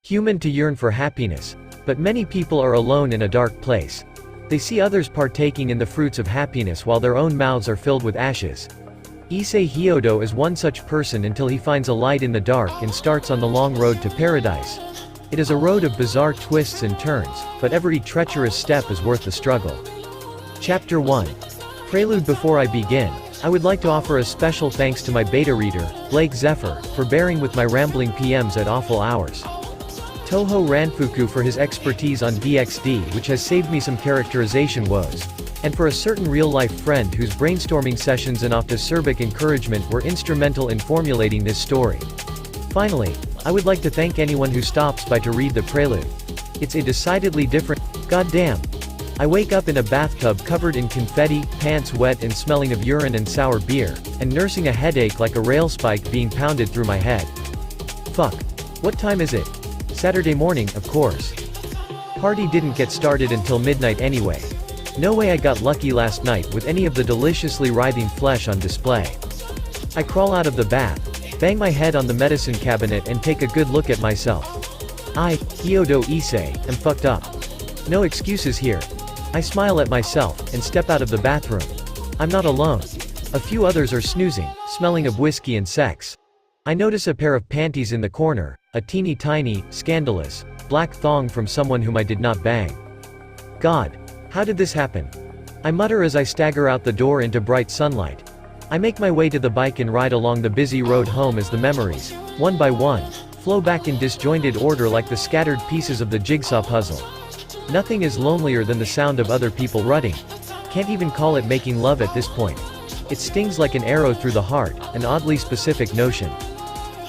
human to yearn for happiness, but many people are alone in a dark place. They see others partaking in the fruits of happiness while their own mouths are filled with ashes. Issei Hyodo is one such person until he finds a light in the dark and starts on the long road to paradise. It is a road of bizarre twists and turns, but every treacherous step is worth the struggle. Chapter 1. Prelude. Before I begin, I would like to offer a special thanks to my beta reader, Blake Zephyr, for bearing with my rambling PMs at awful hours. Toho Ranfuku for his expertise on DxD, which has saved me some characterization woes. And for a certain real-life friend whose brainstorming sessions and oftacerbic encouragement were instrumental in formulating this story. Finally, I would like to thank anyone who stops by to read the prelude. It's a decidedly different. Goddamn. I wake up in a bathtub covered in confetti, pants wet and smelling of urine and sour beer, and nursing a headache like a rail spike being pounded through my head. Fuck. What time is it? Saturday morning, of course. Party didn't get started until midnight anyway. No way I got lucky last night with any of the deliciously writhing flesh on display. I crawl out of the bath, bang my head on the medicine cabinet and take a good look at myself. I, Hyodo Issei, am fucked up. No excuses here. I smile at myself, and step out of the bathroom. I'm not alone. A few others are snoozing, smelling of whiskey and sex. I notice a pair of panties in the corner, a teeny tiny, scandalous, black thong from someone whom I did not bang. God. How did this happen? I mutter as I stagger out the door into bright sunlight. I make my way to the bike and ride along the busy road home as the memories, one by one, flow back in disjointed order like the scattered pieces of the jigsaw puzzle. Nothing is lonelier than the sound of other people rutting. Can't even call it making love at this point. It stings like an arrow through the heart, an oddly specific notion.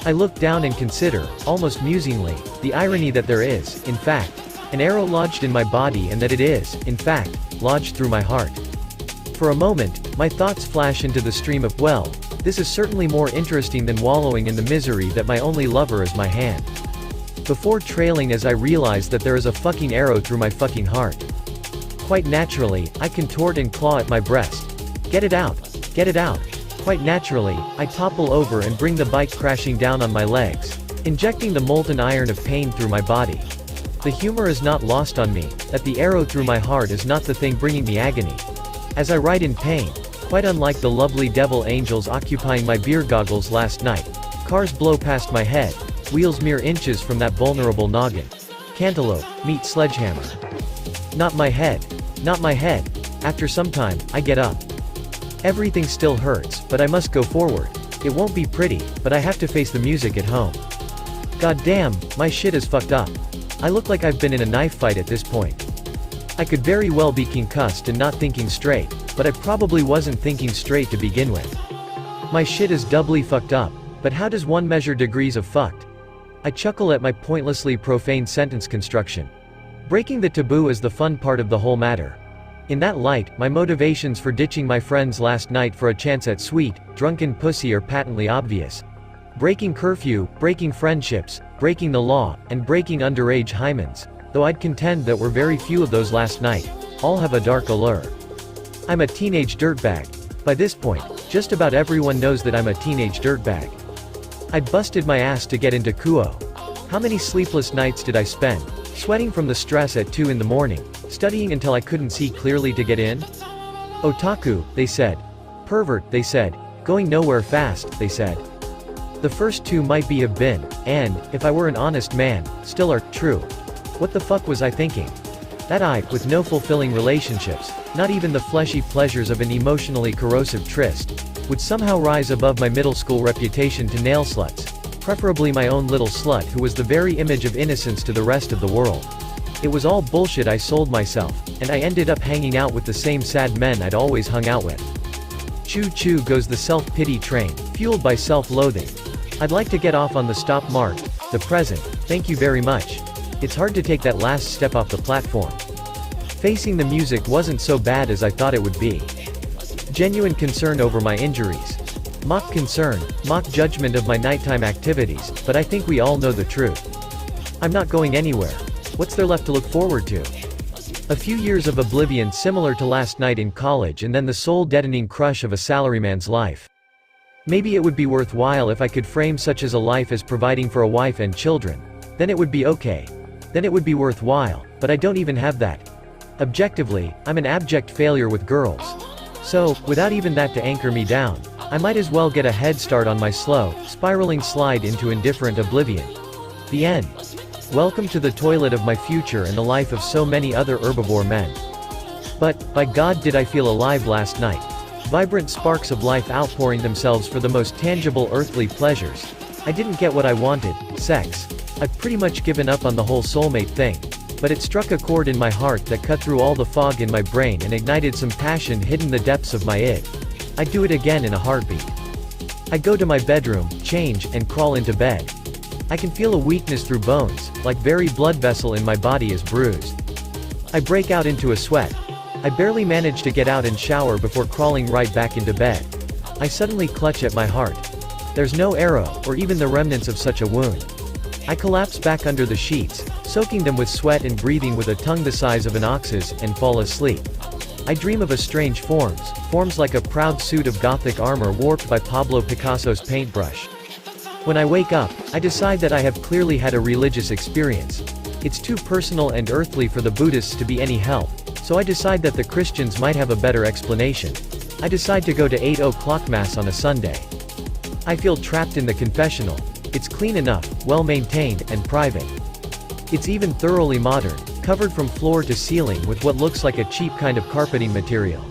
I look down and consider, almost musingly, the irony that there is, in fact, an arrow lodged in my body and that it is, in fact, lodged through my heart. For a moment, my thoughts flash into the stream of, well, this is certainly more interesting than wallowing in the misery that my only lover is my hand. Before trailing as I realize that there is a fucking arrow through my fucking heart. Quite naturally, I contort and claw at my breast. Get it out. Get it out. Quite naturally, I topple over and bring the bike crashing down on my legs, injecting the molten iron of pain through my body. The humor is not lost on me, that the arrow through my heart is not the thing bringing me agony. As I write in pain, quite unlike the lovely devil angels occupying my beer goggles last night, cars blow past my head, wheels mere inches from that vulnerable noggin. Cantaloupe, meet sledgehammer. Not my head. Not my head. After some time, I get up. Everything still hurts, but I must go forward. It won't be pretty, but I have to face the music at home. God damn, my shit is fucked up. I look like I've been in a knife fight at this point. I could very well be concussed and not thinking straight, but I probably wasn't thinking straight to begin with. My shit is doubly fucked up, but how does one measure degrees of fucked? I chuckle at my pointlessly profane sentence construction. Breaking the taboo is the fun part of the whole matter. In that light, my motivations for ditching my friends last night for a chance at sweet, drunken pussy are patently obvious. Breaking curfew, breaking friendships, breaking the law, and breaking underage hymens, though I'd contend that were very few of those last night, all have a dark allure. I'm a teenage dirtbag. By this point, just about everyone knows that I'm a teenage dirtbag. I'd busted my ass to get into Kuo. How many sleepless nights did I spend, sweating from the stress at 2 in the morning, studying until I couldn't see clearly to get in? Otaku, they said. Pervert, they said. Going nowhere fast, they said. The first two might be have been, and, if I were an honest man, still are, true. What the fuck was I thinking? That I, with no fulfilling relationships, not even the fleshy pleasures of an emotionally corrosive tryst, would somehow rise above my middle school reputation to nail sluts, preferably my own little slut who was the very image of innocence to the rest of the world. It was all bullshit. I sold myself, and I ended up hanging out with the same sad men I'd always hung out with. Choo-choo goes the self-pity train, fueled by self-loathing. I'd like to get off on the stop marked, the present, thank you very much. It's hard to take that last step off the platform. Facing the music wasn't so bad as I thought it would be. Genuine concern over my injuries. Mock concern, mock judgment of my nighttime activities, but I think we all know the truth. I'm not going anywhere. What's there left to look forward to? A few years of oblivion similar to last night in college, and then the soul-deadening crush of a salaryman's life. Maybe it would be worthwhile if I could frame such as a life as providing for a wife and children. Then it would be okay. Then it would be worthwhile, but I don't even have that. Objectively, I'm an abject failure with girls. So, without even that to anchor me down, I might as well get a head start on my slow, spiraling slide into indifferent oblivion. The end. Welcome to the toilet of my future and the life of so many other herbivore men. But, by God, did I feel alive last night. Vibrant sparks of life outpouring themselves for the most tangible earthly pleasures. I didn't get what I wanted, sex. I've pretty much given up on the whole soulmate thing. But it struck a chord in my heart that cut through all the fog in my brain and ignited some passion hidden in the depths of my id. I'd do it again in a heartbeat. I go to my bedroom, change, and crawl into bed. I can feel a weakness through bones, like very blood vessel in my body is bruised. I break out into a sweat. I barely manage to get out and shower before crawling right back into bed. I suddenly clutch at my heart. There's no arrow, or even the remnants of such a wound. I collapse back under the sheets, soaking them with sweat and breathing with a tongue the size of an ox's, and fall asleep. I dream of strange forms like a proud suit of Gothic armor warped by Pablo Picasso's paintbrush. When I wake up, I decide that I have clearly had a religious experience. It's too personal and earthly for the Buddhists to be any help, so I decide that the Christians might have a better explanation. I decide to go to 8 o'clock Mass on a Sunday. I feel trapped in the confessional. It's clean enough, well-maintained, and private. It's even thoroughly modern, covered from floor to ceiling with what looks like a cheap kind of carpeting material.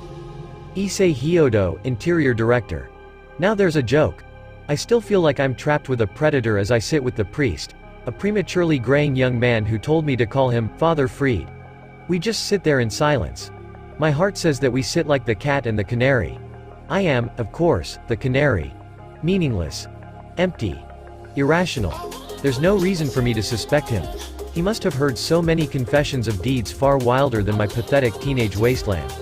Issei Hyodo, Interior Director. Now there's a joke. I still feel like I'm trapped with a predator as I sit with the priest, a prematurely graying young man who told me to call him Father Fried. We just sit there in silence. My heart says that we sit like the cat and the canary. I am, of course, the canary. Meaningless. Empty. Irrational. There's no reason for me to suspect him. He must have heard so many confessions of deeds far wilder than my pathetic teenage wasteland.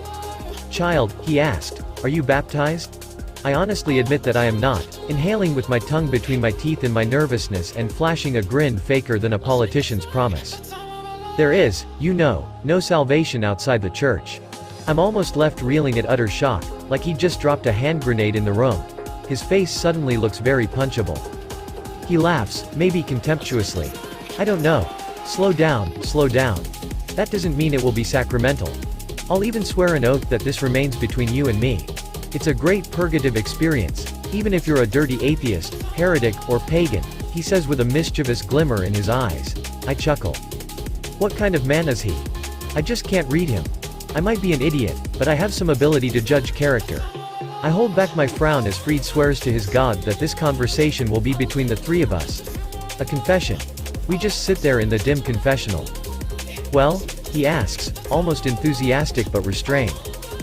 Child, he asked, are you baptized? I honestly admit that I am not, inhaling with my tongue between my teeth in my nervousness and flashing a grin faker than a politician's promise. There is, no salvation outside the church. I'm almost left reeling at utter shock, like he just dropped a hand grenade in the room. His face suddenly looks very punchable. He laughs, maybe contemptuously. I don't know. Slow down. That doesn't mean it will be sacramental. I'll even swear an oath that this remains between you and me. It's a great purgative experience, even if you're a dirty atheist, heretic, or pagan, he says with a mischievous glimmer in his eyes. I chuckle. What kind of man is he? I just can't read him. I might be an idiot, but I have some ability to judge character. I hold back my frown as Fried swears to his God that this conversation will be between the three of us. A confession. We just sit there in the dim confessional. Well? He asks, almost enthusiastic but restrained.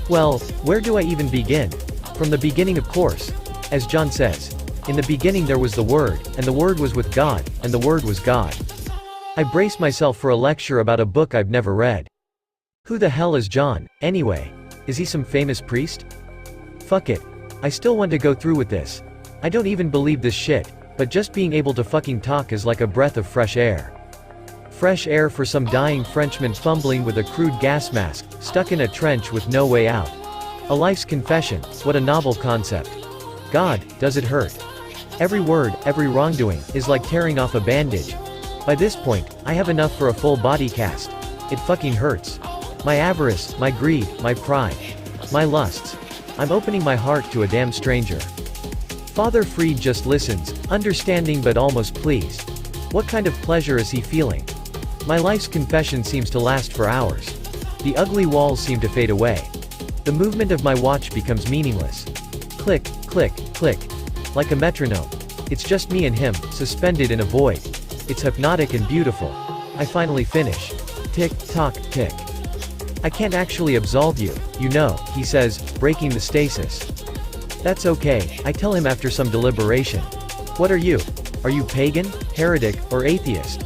Well, where do I even begin? From the beginning, of course. As John says. In the beginning there was the Word, and the Word was with God, and the Word was God. I brace myself for a lecture about a book I've never read. Who the hell is John, anyway? Is he some famous priest? Fuck it. I still want to go through with this. I don't even believe this shit, but just being able to fucking talk is like a breath of fresh air. Fresh air for some dying Frenchman fumbling with a crude gas mask, stuck in a trench with no way out. A life's confession, what a novel concept. God, does it hurt? Every word, every wrongdoing, is like tearing off a bandage. By this point, I have enough for a full body cast. It fucking hurts. My avarice, my greed, my pride. My lusts. I'm opening my heart to a damn stranger. Father Fried just listens, understanding but almost pleased. What kind of pleasure is he feeling? My life's confession seems to last for hours. The ugly walls seem to fade away. The movement of my watch becomes meaningless. Click, click, click. Like a metronome. It's just me and him, suspended in a void. It's hypnotic and beautiful. I finally finish. Tick, tock, tick. I can't actually absolve you, he says, breaking the stasis. That's okay, I tell him after some deliberation. What are you? Are you pagan, heretic, or atheist?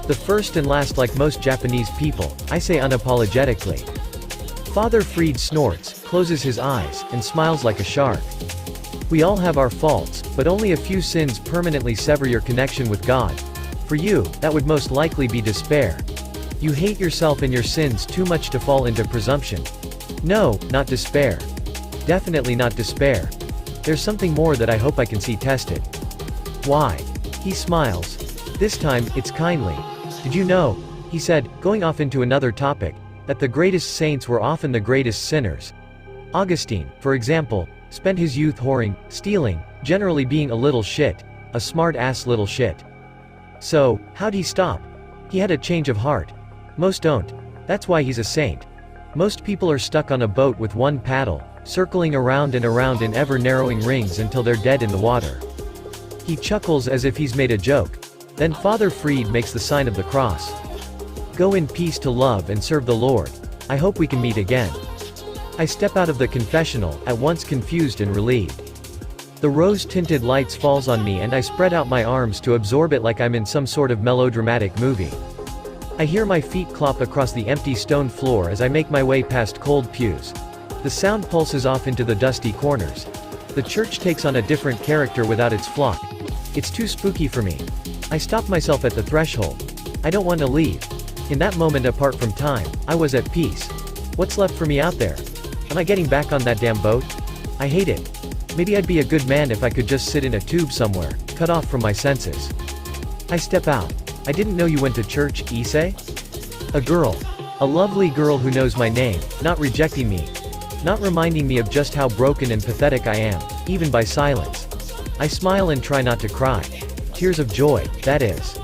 The first and last, like most Japanese people, I say unapologetically. Father Fried snorts, closes his eyes, and smiles like a shark. We all have our faults, but only a few sins permanently sever your connection with God. For you, that would most likely be despair. You hate yourself and your sins too much to fall into presumption. No, not despair. Definitely not despair. There's something more that I hope I can see tested. Why? He smiles. This time, it's kindly. Did you know, he said, going off into another topic, that the greatest saints were often the greatest sinners? Augustine, for example, spent his youth whoring, stealing, generally being a little shit, a smart-ass little shit. So, how'd he stop? He had a change of heart. Most don't. That's why he's a saint. Most people are stuck on a boat with one paddle, circling around and around in ever-narrowing rings until they're dead in the water. He chuckles as if he's made a joke. Then Father Fried makes the sign of the cross. Go in peace to love and serve the Lord. I hope we can meet again. I step out of the confessional, at once confused and relieved. The rose-tinted lights falls on me and I spread out my arms to absorb it like I'm in some sort of melodramatic movie. I hear my feet clop across the empty stone floor as I make my way past cold pews. The sound pulses off into the dusty corners. The church takes on a different character without its flock. It's too spooky for me. I stop myself at the threshold. I don't want to leave. In that moment apart from time, I was at peace. What's left for me out there? Am I getting back on that damn boat? I hate it. Maybe I'd be a good man if I could just sit in a tube somewhere, cut off from my senses. I step out. I didn't know you went to church, Issei? A girl. A lovely girl who knows my name, not rejecting me. Not reminding me of just how broken and pathetic I am, even by silence. I smile and try not to cry. Tears of joy, that is.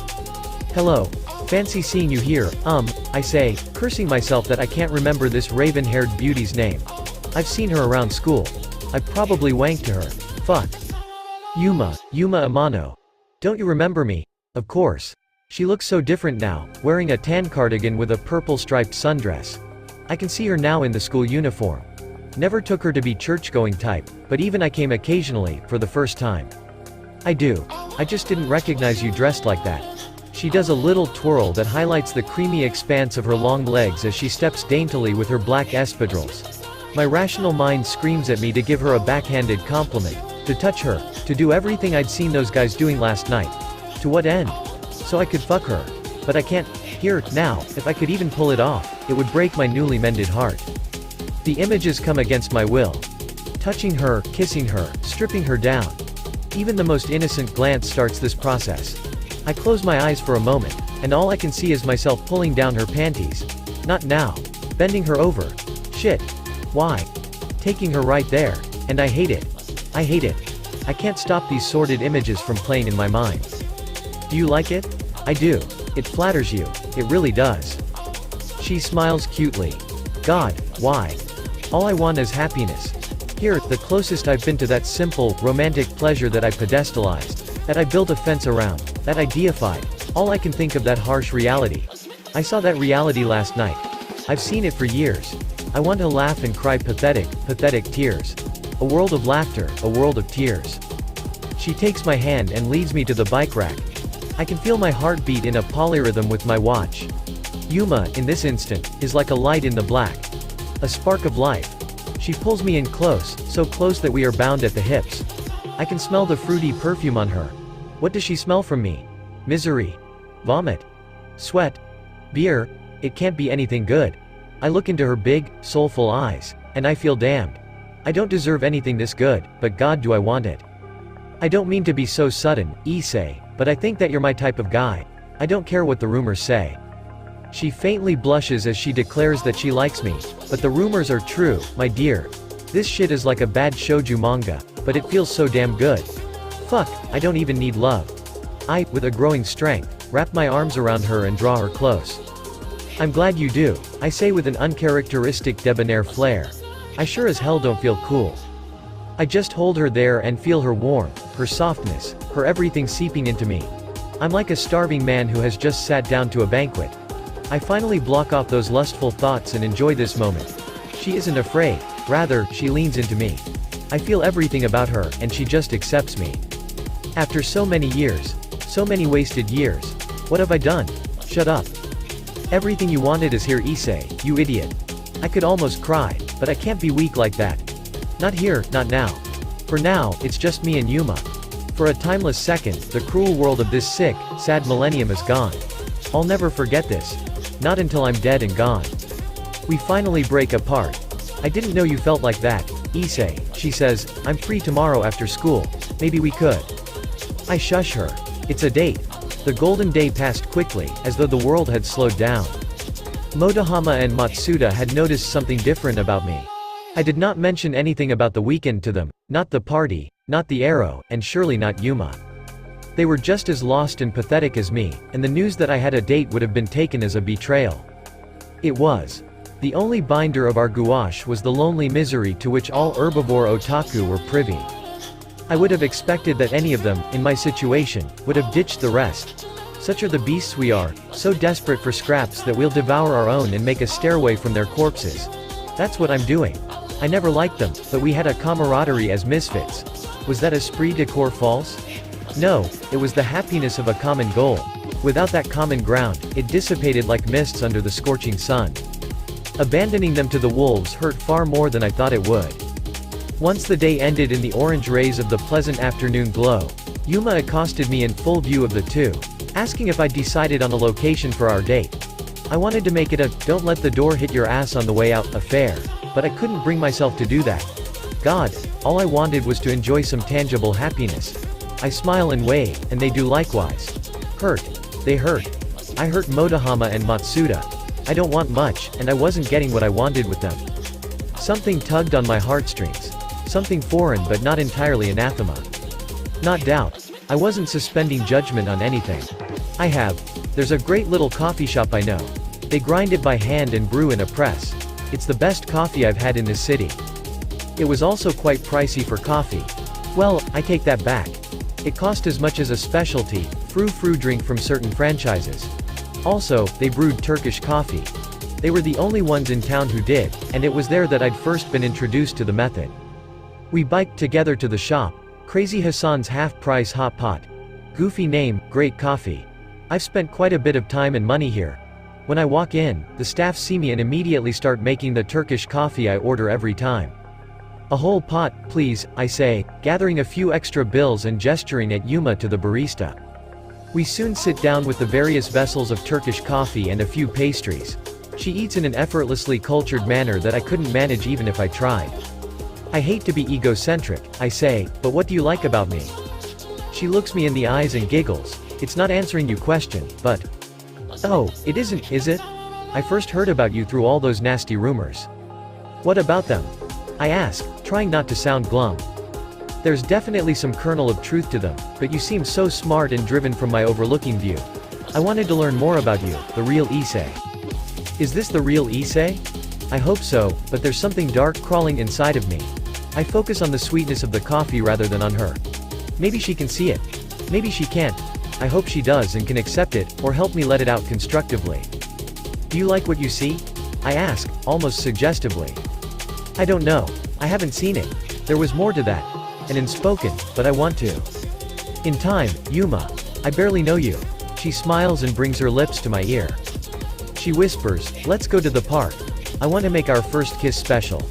Hello. Fancy seeing you here, I say, cursing myself that I can't remember this raven-haired beauty's name. I've seen her around school. I've probably wanked to her. Fuck. Yuma Amano. Don't you remember me? Of course. She looks so different now, wearing a tan cardigan with a purple striped sundress. I can see her now in the school uniform. Never took her to be church-going type, but even I came occasionally, for the first time. I do. I just didn't recognize you dressed like that. She does a little twirl that highlights the creamy expanse of her long legs as she steps daintily with her black espadrilles. My rational mind screams at me to give her a backhanded compliment, to touch her, to do everything I'd seen those guys doing last night. To what end? So I could fuck her. But I can't. Here, now, if I could even pull it off, it would break my newly mended heart. The images come against my will. Touching her, kissing her, stripping her down. Even the most innocent glance starts this process. I close my eyes for a moment, and all I can see is myself pulling down her panties. Not now. Bending her over. Shit. Why? Taking her right there. And I hate it. I hate it. I can't stop these sordid images from playing in my mind. Do you like it? I do. It flatters you. It really does. She smiles cutely. God, why? All I want is happiness. Here, the closest I've been to that simple, romantic pleasure that I pedestalized, that I built a fence around, that I deified. All I can think of that harsh reality. I saw that reality last night. I've seen it for years. I want to laugh and cry pathetic, pathetic tears. A world of laughter, a world of tears. She takes my hand and leads me to the bike rack. I can feel my heartbeat in a polyrhythm with my watch. Yuma, in this instant, is like a light in the black. A spark of life. She pulls me in close, so close that we are bound at the hips. I can smell the fruity perfume on her. What does she smell from me? Misery. Vomit. Sweat. Beer. It can't be anything good. I look into her big, soulful eyes, and I feel damned. I don't deserve anything this good, but God, do I want it. I don't mean to be so sudden, Issei, but I think that you're my type of guy. I don't care what the rumors say. She faintly blushes as she declares that she likes me, but the rumors are true, my dear. This shit is like a bad shoujo manga, but it feels so damn good. Fuck, I don't even need love. I, with a growing strength, wrap my arms around her and draw her close. I'm glad you do, I say with an uncharacteristic debonair flair. I sure as hell don't feel cool. I just hold her there and feel her warmth, her softness, her everything seeping into me. I'm like a starving man who has just sat down to a banquet. I finally block off those lustful thoughts and enjoy this moment. She isn't afraid, rather, she leans into me. I feel everything about her, and she just accepts me. After so many years, so many wasted years, what have I done? Shut up. Everything you wanted is here, Issei, you idiot. I could almost cry, but I can't be weak like that. Not here, not now. For now, it's just me and Yuma. For a timeless second, the cruel world of this sick, sad millennium is gone. I'll never forget this. Not until I'm dead and gone. We finally break apart. I didn't know you felt like that, Issei, she says. I'm free tomorrow after school. Maybe we could. I shush her. It's a date. The golden day passed quickly, as though the world had slowed down. Motohama and Matsuda had noticed something different about me. I did not mention anything about the weekend to them, not the party, not the arrow, and surely not Yuma. They were just as lost and pathetic as me, and the news that I had a date would have been taken as a betrayal. It was. The only binder of our gouache was the lonely misery to which all herbivore otaku were privy. I would have expected that any of them, in my situation, would have ditched the rest. Such are the beasts we are, so desperate for scraps that we'll devour our own and make a stairway from their corpses. That's what I'm doing. I never liked them, but we had a camaraderie as misfits. Was that esprit de corps false? No, it was the happiness of a common goal. Without that common ground, it dissipated like mists under the scorching sun. Abandoning them to the wolves hurt far more than I thought it would. Once the day ended in the orange rays of the pleasant afternoon glow, Yuma accosted me in full view of the two, asking if I'd decided on a location for our date. I wanted to make it a "don't let the door hit your ass on the way out" affair, but I couldn't bring myself to do that. God, all I wanted was to enjoy some tangible happiness. I smile and wave, and they do likewise. Hurt. They hurt. I hurt Motohama and Matsuda. I don't want much, and I wasn't getting what I wanted with them. Something tugged on my heartstrings. Something foreign but not entirely anathema. Not doubt. I wasn't suspending judgment on anything. There's a great little coffee shop I know. They grind it by hand and brew in a press. It's the best coffee I've had in this city. It was also quite pricey for coffee. Well, I take that back. It cost as much as a specialty, frou-frou drink from certain franchises. Also, they brewed Turkish coffee. They were the only ones in town who did, and it was there that I'd first been introduced to the method. We biked together to the shop. Crazy Hassan's half-price hot pot. Goofy name, great coffee. I've spent quite a bit of time and money here. When I walk in, the staff see me and immediately start making the Turkish coffee I order every time. A whole pot, please, I say, gathering a few extra bills and gesturing at Yuma to the barista. We soon sit down with the various vessels of Turkish coffee and a few pastries. She eats in an effortlessly cultured manner that I couldn't manage even if I tried. I hate to be egocentric, I say, but what do you like about me? She looks me in the eyes and giggles. It's not answering your question, but... Oh, it isn't, is it? I first heard about you through all those nasty rumors. What about them? I ask, trying not to sound glum. There's definitely some kernel of truth to them, but you seem so smart and driven from my overlooking view. I wanted to learn more about you, the real Issei. Is this the real Issei? I hope so, but there's something dark crawling inside of me. I focus on the sweetness of the coffee rather than on her. Maybe she can see it. Maybe she can't. I hope she does and can accept it, or help me let it out constructively. Do you like what you see? I ask, almost suggestively. I don't know. I haven't seen it. There was more to that. And unspoken, but I want to. In time, Yuma. I barely know you. She smiles and brings her lips to my ear. She whispers, let's go to the park. I want to make our first kiss special.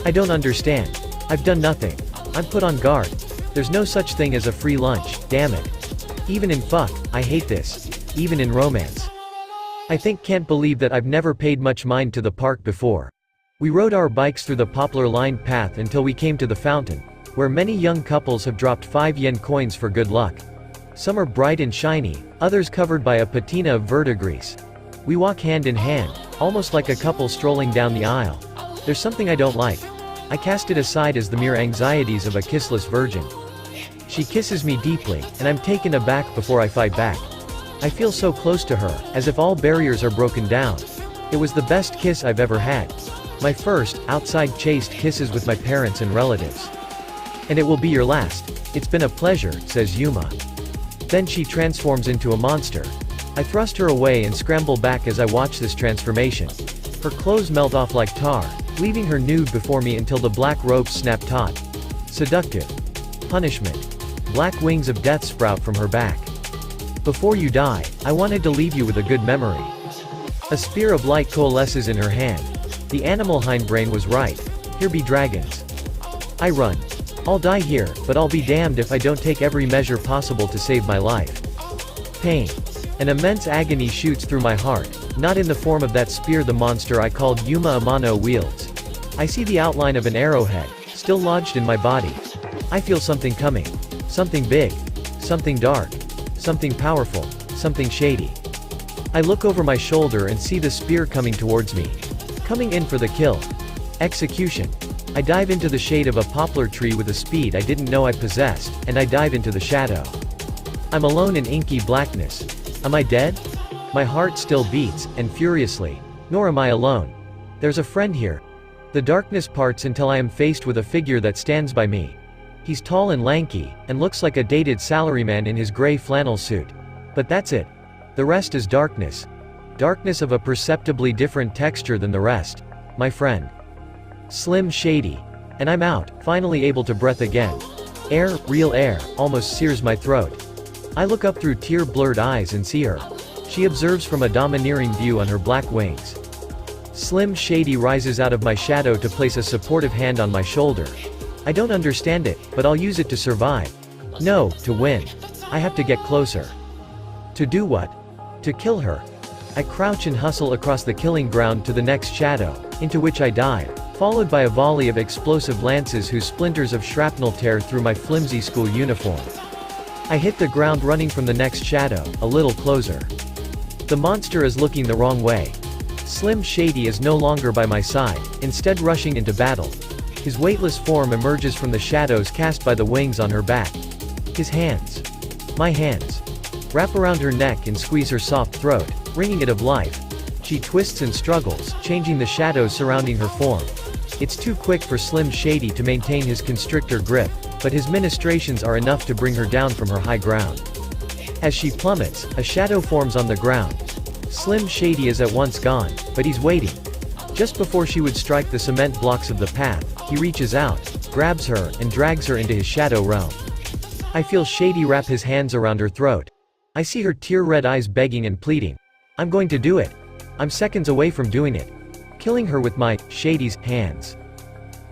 I don't understand. I've done nothing. I'm put on guard. There's no such thing as a free lunch, damn it. Even in fuck, I hate this. Even in romance. I can't believe that I've never paid much mind to the park before. We rode our bikes through the poplar-lined path until we came to the fountain, where many young couples have dropped 5-yen coins for good luck. Some are bright and shiny, others covered by a patina of verdigris. We walk hand in hand, almost like a couple strolling down the aisle. There's something I don't like. I cast it aside as the mere anxieties of a kissless virgin. She kisses me deeply, and I'm taken aback before I fight back. I feel so close to her, as if all barriers are broken down. It was the best kiss I've ever had. My first, outside chaste kisses with my parents and relatives. And it will be your last. It's been a pleasure, says Yuma. Then she transforms into a monster. I thrust her away and scramble back as I watch this transformation. Her clothes melt off like tar, leaving her nude before me until the black ropes snap taut. Seductive. Punishment. Black wings of death sprout from her back. Before you die, I wanted to leave you with a good memory. A spear of light coalesces in her hand. The animal hindbrain was right. Here be dragons. I run. I'll die here, but I'll be damned if I don't take every measure possible to save my life. Pain. An immense agony shoots through my heart, not in the form of that spear the monster I called Yuma Amano wields. I see the outline of an arrowhead, still lodged in my body. I feel something coming. Something big. Something dark. something powerful, something shady. I look over my shoulder and see the spear coming towards me. Coming in for the kill. Execution. I dive into the shade of a poplar tree with a speed I didn't know I possessed, and I dive into the shadow. I'm alone in inky blackness. Am I dead? My heart still beats, and furiously. Nor am I alone. There's a friend here. The darkness parts until I am faced with a figure that stands by me. He's tall and lanky, and looks like a dated salaryman in his gray flannel suit. But that's it. The rest is darkness. Darkness of a perceptibly different texture than the rest. My friend. Slim Shady. And I'm out, finally able to breathe again. Air, real air, almost sears my throat. I look up through tear-blurred eyes and see her. She observes from a domineering view on her black wings. Slim Shady rises out of my shadow to place a supportive hand on my shoulder. I don't understand it, but I'll use it to survive. No, to win. I have to get closer. To do what? To kill her. I crouch and hustle across the killing ground to the next shadow, into which I dive, followed by a volley of explosive lances whose splinters of shrapnel tear through my flimsy school uniform. I hit the ground running from the next shadow, a little closer. The monster is looking the wrong way. Slim Shady is no longer by my side, instead rushing into battle. His weightless form emerges from the shadows cast by the wings on her back. His hands. My hands. Wrap around her neck and squeeze her soft throat, wringing it of life. She twists and struggles, changing the shadows surrounding her form. It's too quick for Slim Shady to maintain his constrictor grip, but his ministrations are enough to bring her down from her high ground. As she plummets, a shadow forms on the ground. Slim Shady is at once gone, but he's waiting. Just before she would strike the cement blocks of the path, he reaches out, grabs her, and drags her into his shadow realm. I feel Shady wrap his hands around her throat. I see her tear-red eyes begging and pleading. I'm going to do it. I'm seconds away from doing it. Killing her with my, Shady's, hands.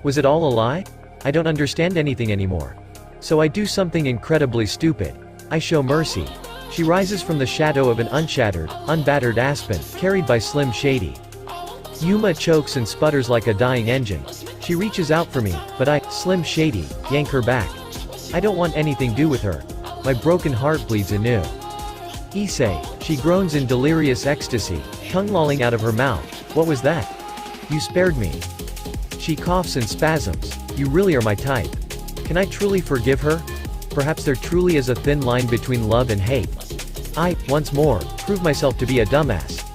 Was it all a lie? I don't understand anything anymore. So I do something incredibly stupid. I show mercy. She rises from the shadow of an unshattered, unbattered aspen, carried by Slim Shady. Yuma chokes and sputters like a dying engine. She reaches out for me, but I, Slim Shady, yank her back. I don't want anything to do with her. My broken heart bleeds anew. Issei, she groans in delirious ecstasy, tongue lolling out of her mouth. What was that? You spared me. She coughs and spasms. You really are my type. Can I truly forgive her? Perhaps there truly is a thin line between love and hate. I, once more, prove myself to be a dumbass.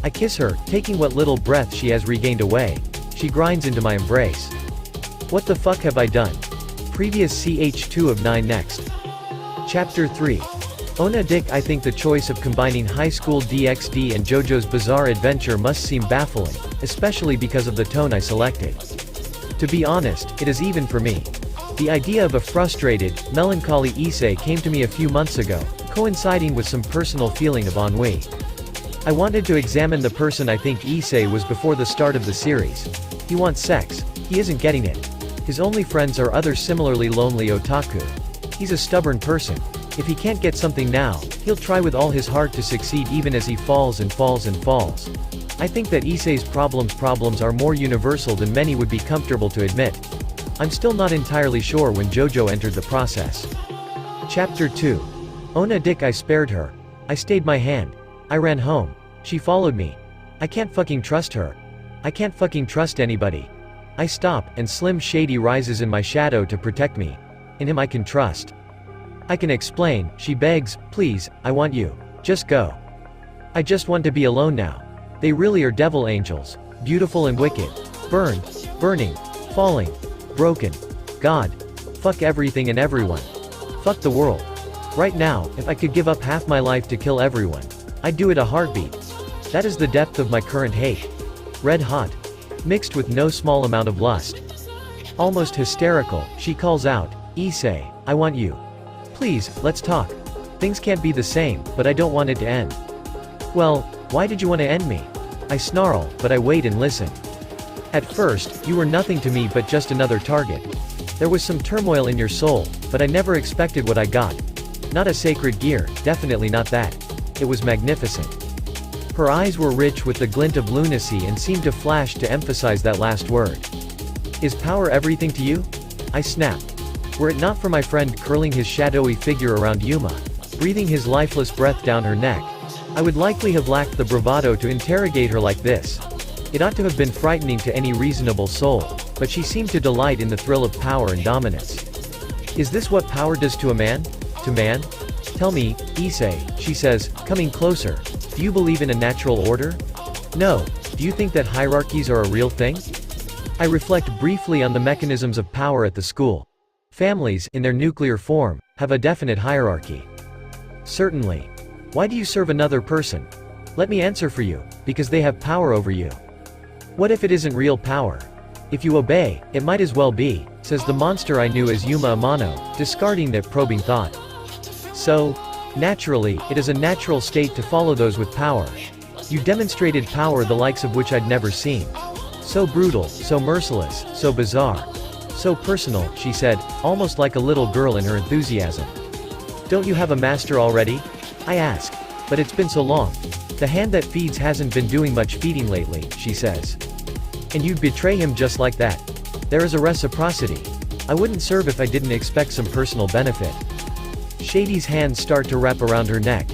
I kiss her, taking what little breath she has regained away. She grinds into my embrace. What the fuck have I done? Previous ch2 of 9 next. Chapter 3. Ona Dick. I think the choice of combining High School DxD and JoJo's Bizarre Adventure must seem baffling, especially because of the tone I selected. To be honest, it is even for me. The idea of a frustrated, melancholy Issei came to me a few months ago, coinciding with some personal feeling of ennui. I wanted to examine the person I think Issei was before the start of the series. He wants sex. He isn't getting it. His only friends are other similarly lonely otaku. He's a stubborn person. If he can't get something now, he'll try with all his heart to succeed even as he falls and falls and falls. I think that Issei's problems are more universal than many would be comfortable to admit. I'm still not entirely sure when JoJo entered the process. Chapter 2. Ona Dick. I spared her. I stayed my hand. I ran home. She followed me. I can't fucking trust her. I can't fucking trust anybody. I stop, and Slim Shady rises in my shadow to protect me. In him I can trust. I can explain. She begs, please, I want you. Just go. I just want to be alone now. They really are devil angels. Beautiful and wicked. Burned. Burning. Falling. Broken. God. Fuck everything and everyone. Fuck the world. Right now, if I could give up half my life to kill everyone, I'd do it a heartbeat. That is the depth of my current hate. Red hot. Mixed with no small amount of lust. Almost hysterical, she calls out, Issei, I want you. Please, let's talk. Things can't be the same, but I don't want it to end. Well, why did you want to end me? I snarl, but I wait and listen. At first, you were nothing to me but just another target. There was some turmoil in your soul, but I never expected what I got. Not a sacred gear, definitely not that. It was magnificent. Her eyes were rich with the glint of lunacy and seemed to flash to emphasize that last word. Is power everything to you? I snapped. Were it not for my friend curling his shadowy figure around Yuma, breathing his lifeless breath down her neck. I would likely have lacked the bravado to interrogate her like this. It ought to have been frightening to any reasonable soul, but she seemed to delight in the thrill of power and dominance. Is this what power does to a man? To man? Tell me, Issei, she says, coming closer. Do you believe in a natural order? No. Do you think that hierarchies are a real thing? I reflect briefly on the mechanisms of power at the school. Families, in their nuclear form, have a definite hierarchy. Certainly. Why do you serve another person? Let me answer for you, because they have power over you. What if it isn't real power? If you obey, it might as well be, says the monster I knew as Yuma Amano, discarding that probing thought. So, naturally, it is a natural state to follow those with power. You demonstrated power the likes of which I'd never seen. So brutal, so merciless, so bizarre. So personal, she said, almost like a little girl in her enthusiasm. Don't you have a master already? I ask. But it's been so long. The hand that feeds hasn't been doing much feeding lately, she says. And you'd betray him just like that. There is a reciprocity. I wouldn't serve if I didn't expect some personal benefit. Shady's hands start to wrap around her neck.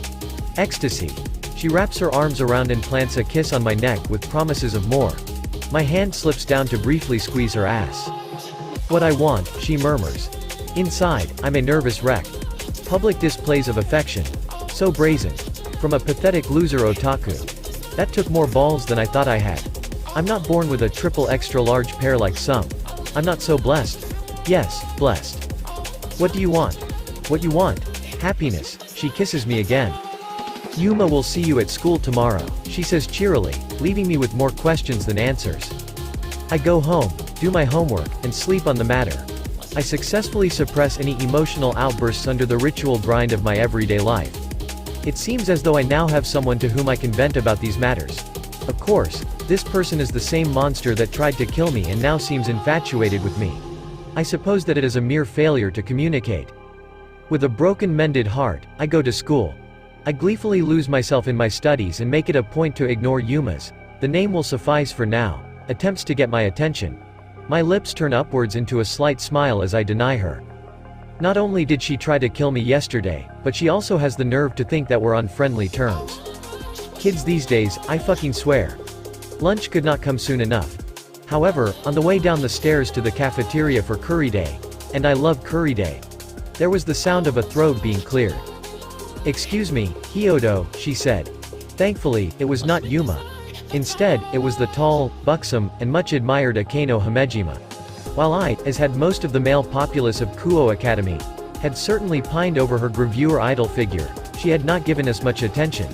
Ecstasy. She wraps her arms around and plants a kiss on my neck with promises of more. My hand slips down to briefly squeeze her ass. What I want, she murmurs. Inside, I'm a nervous wreck. Public displays of affection. So brazen. From a pathetic loser otaku. That took more balls than I thought I had. I'm not born with a triple extra large pair like some. I'm not so blessed. Yes, blessed. What do you want? What you want? Happiness. She kisses me again. Yuma will see you at school tomorrow, she says cheerily, leaving me with more questions than answers. I go home, do my homework, and sleep on the matter. I successfully suppress any emotional outbursts under the ritual grind of my everyday life. It seems as though I now have someone to whom I can vent about these matters. Of course, this person is the same monster that tried to kill me and now seems infatuated with me. I suppose that it is a mere failure to communicate. With a broken mended heart, I go to school. I gleefully lose myself in my studies and make it a point to ignore Yuma's, the name will suffice for now, attempts to get my attention. My lips turn upwards into a slight smile as I deny her. Not only did she try to kill me yesterday, but she also has the nerve to think that we're on friendly terms. Kids these days, I fucking swear. Lunch could not come soon enough. However, on the way down the stairs to the cafeteria for curry day, and I love curry day, there was the sound of a throat being cleared. Excuse me, Hyodo, she said. Thankfully, it was not Yuma. Instead, it was the tall, buxom, and much admired Akeno Hamejima. While I, as had most of the male populace of Kuo Academy, had certainly pined over her gravure idol figure, she had not given us much attention.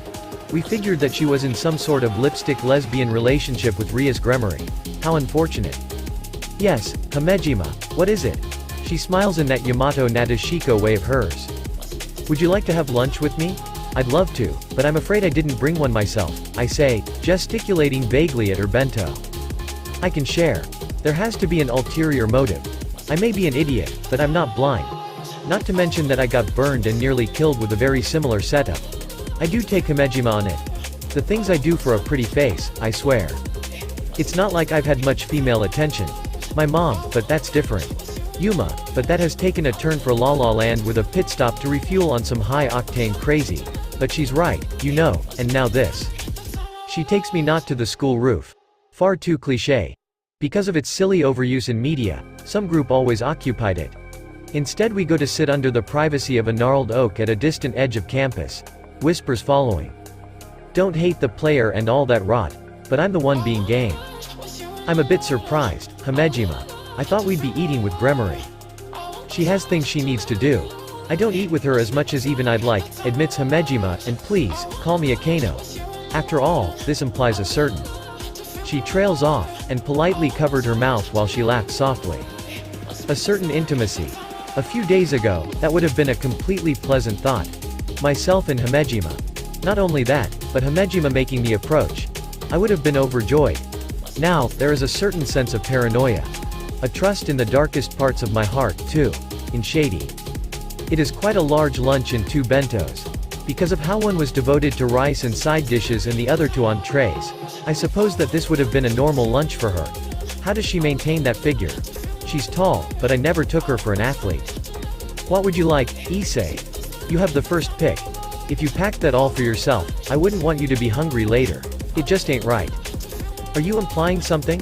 We figured that she was in some sort of lipstick lesbian relationship with Rias Gremory. How unfortunate. Yes, Hamejima, what is it? She smiles in that Yamato Nadeshiko way of hers. Would you like to have lunch with me? I'd love to, but I'm afraid I didn't bring one myself, I say, gesticulating vaguely at her bento. I can share. There has to be an ulterior motive. I may be an idiot, but I'm not blind. Not to mention that I got burned and nearly killed with a very similar setup. I do take Hamejima on it. The things I do for a pretty face, I swear. It's not like I've had much female attention. My mom, but that's different. Yuma, but that has taken a turn for La La Land with a pit stop to refuel on some high-octane crazy. But she's right, you know, and now this. She takes me not to the school roof. Far too cliché. Because of its silly overuse in media, some group always occupied it. Instead we go to sit under the privacy of a gnarled oak at a distant edge of campus. Whispers following. Don't hate the player and all that rot, but I'm the one being game. I'm a bit surprised, Hamejima. I thought we'd be eating with Gremory. She has things she needs to do. I don't eat with her as much as even I'd like, admits Hamejima, and please, call me Akeno. After all, this implies a certain. She trails off, and politely covered her mouth while she laughed softly. A certain intimacy. A few days ago, that would have been a completely pleasant thought. Myself and Hamejima. Not only that, but Hamejima making the approach. I would have been overjoyed. Now, there is a certain sense of paranoia. A trust in the darkest parts of my heart, too. In Shady. It is quite a large lunch and 2 bentos. Because of how one was devoted to rice and side dishes and the other to entrees, I suppose that this would have been a normal lunch for her. How does she maintain that figure? She's tall, but I never took her for an athlete. What would you like, Issei? You have the first pick. If you packed that all for yourself, I wouldn't want you to be hungry later. It just ain't right. Are you implying something?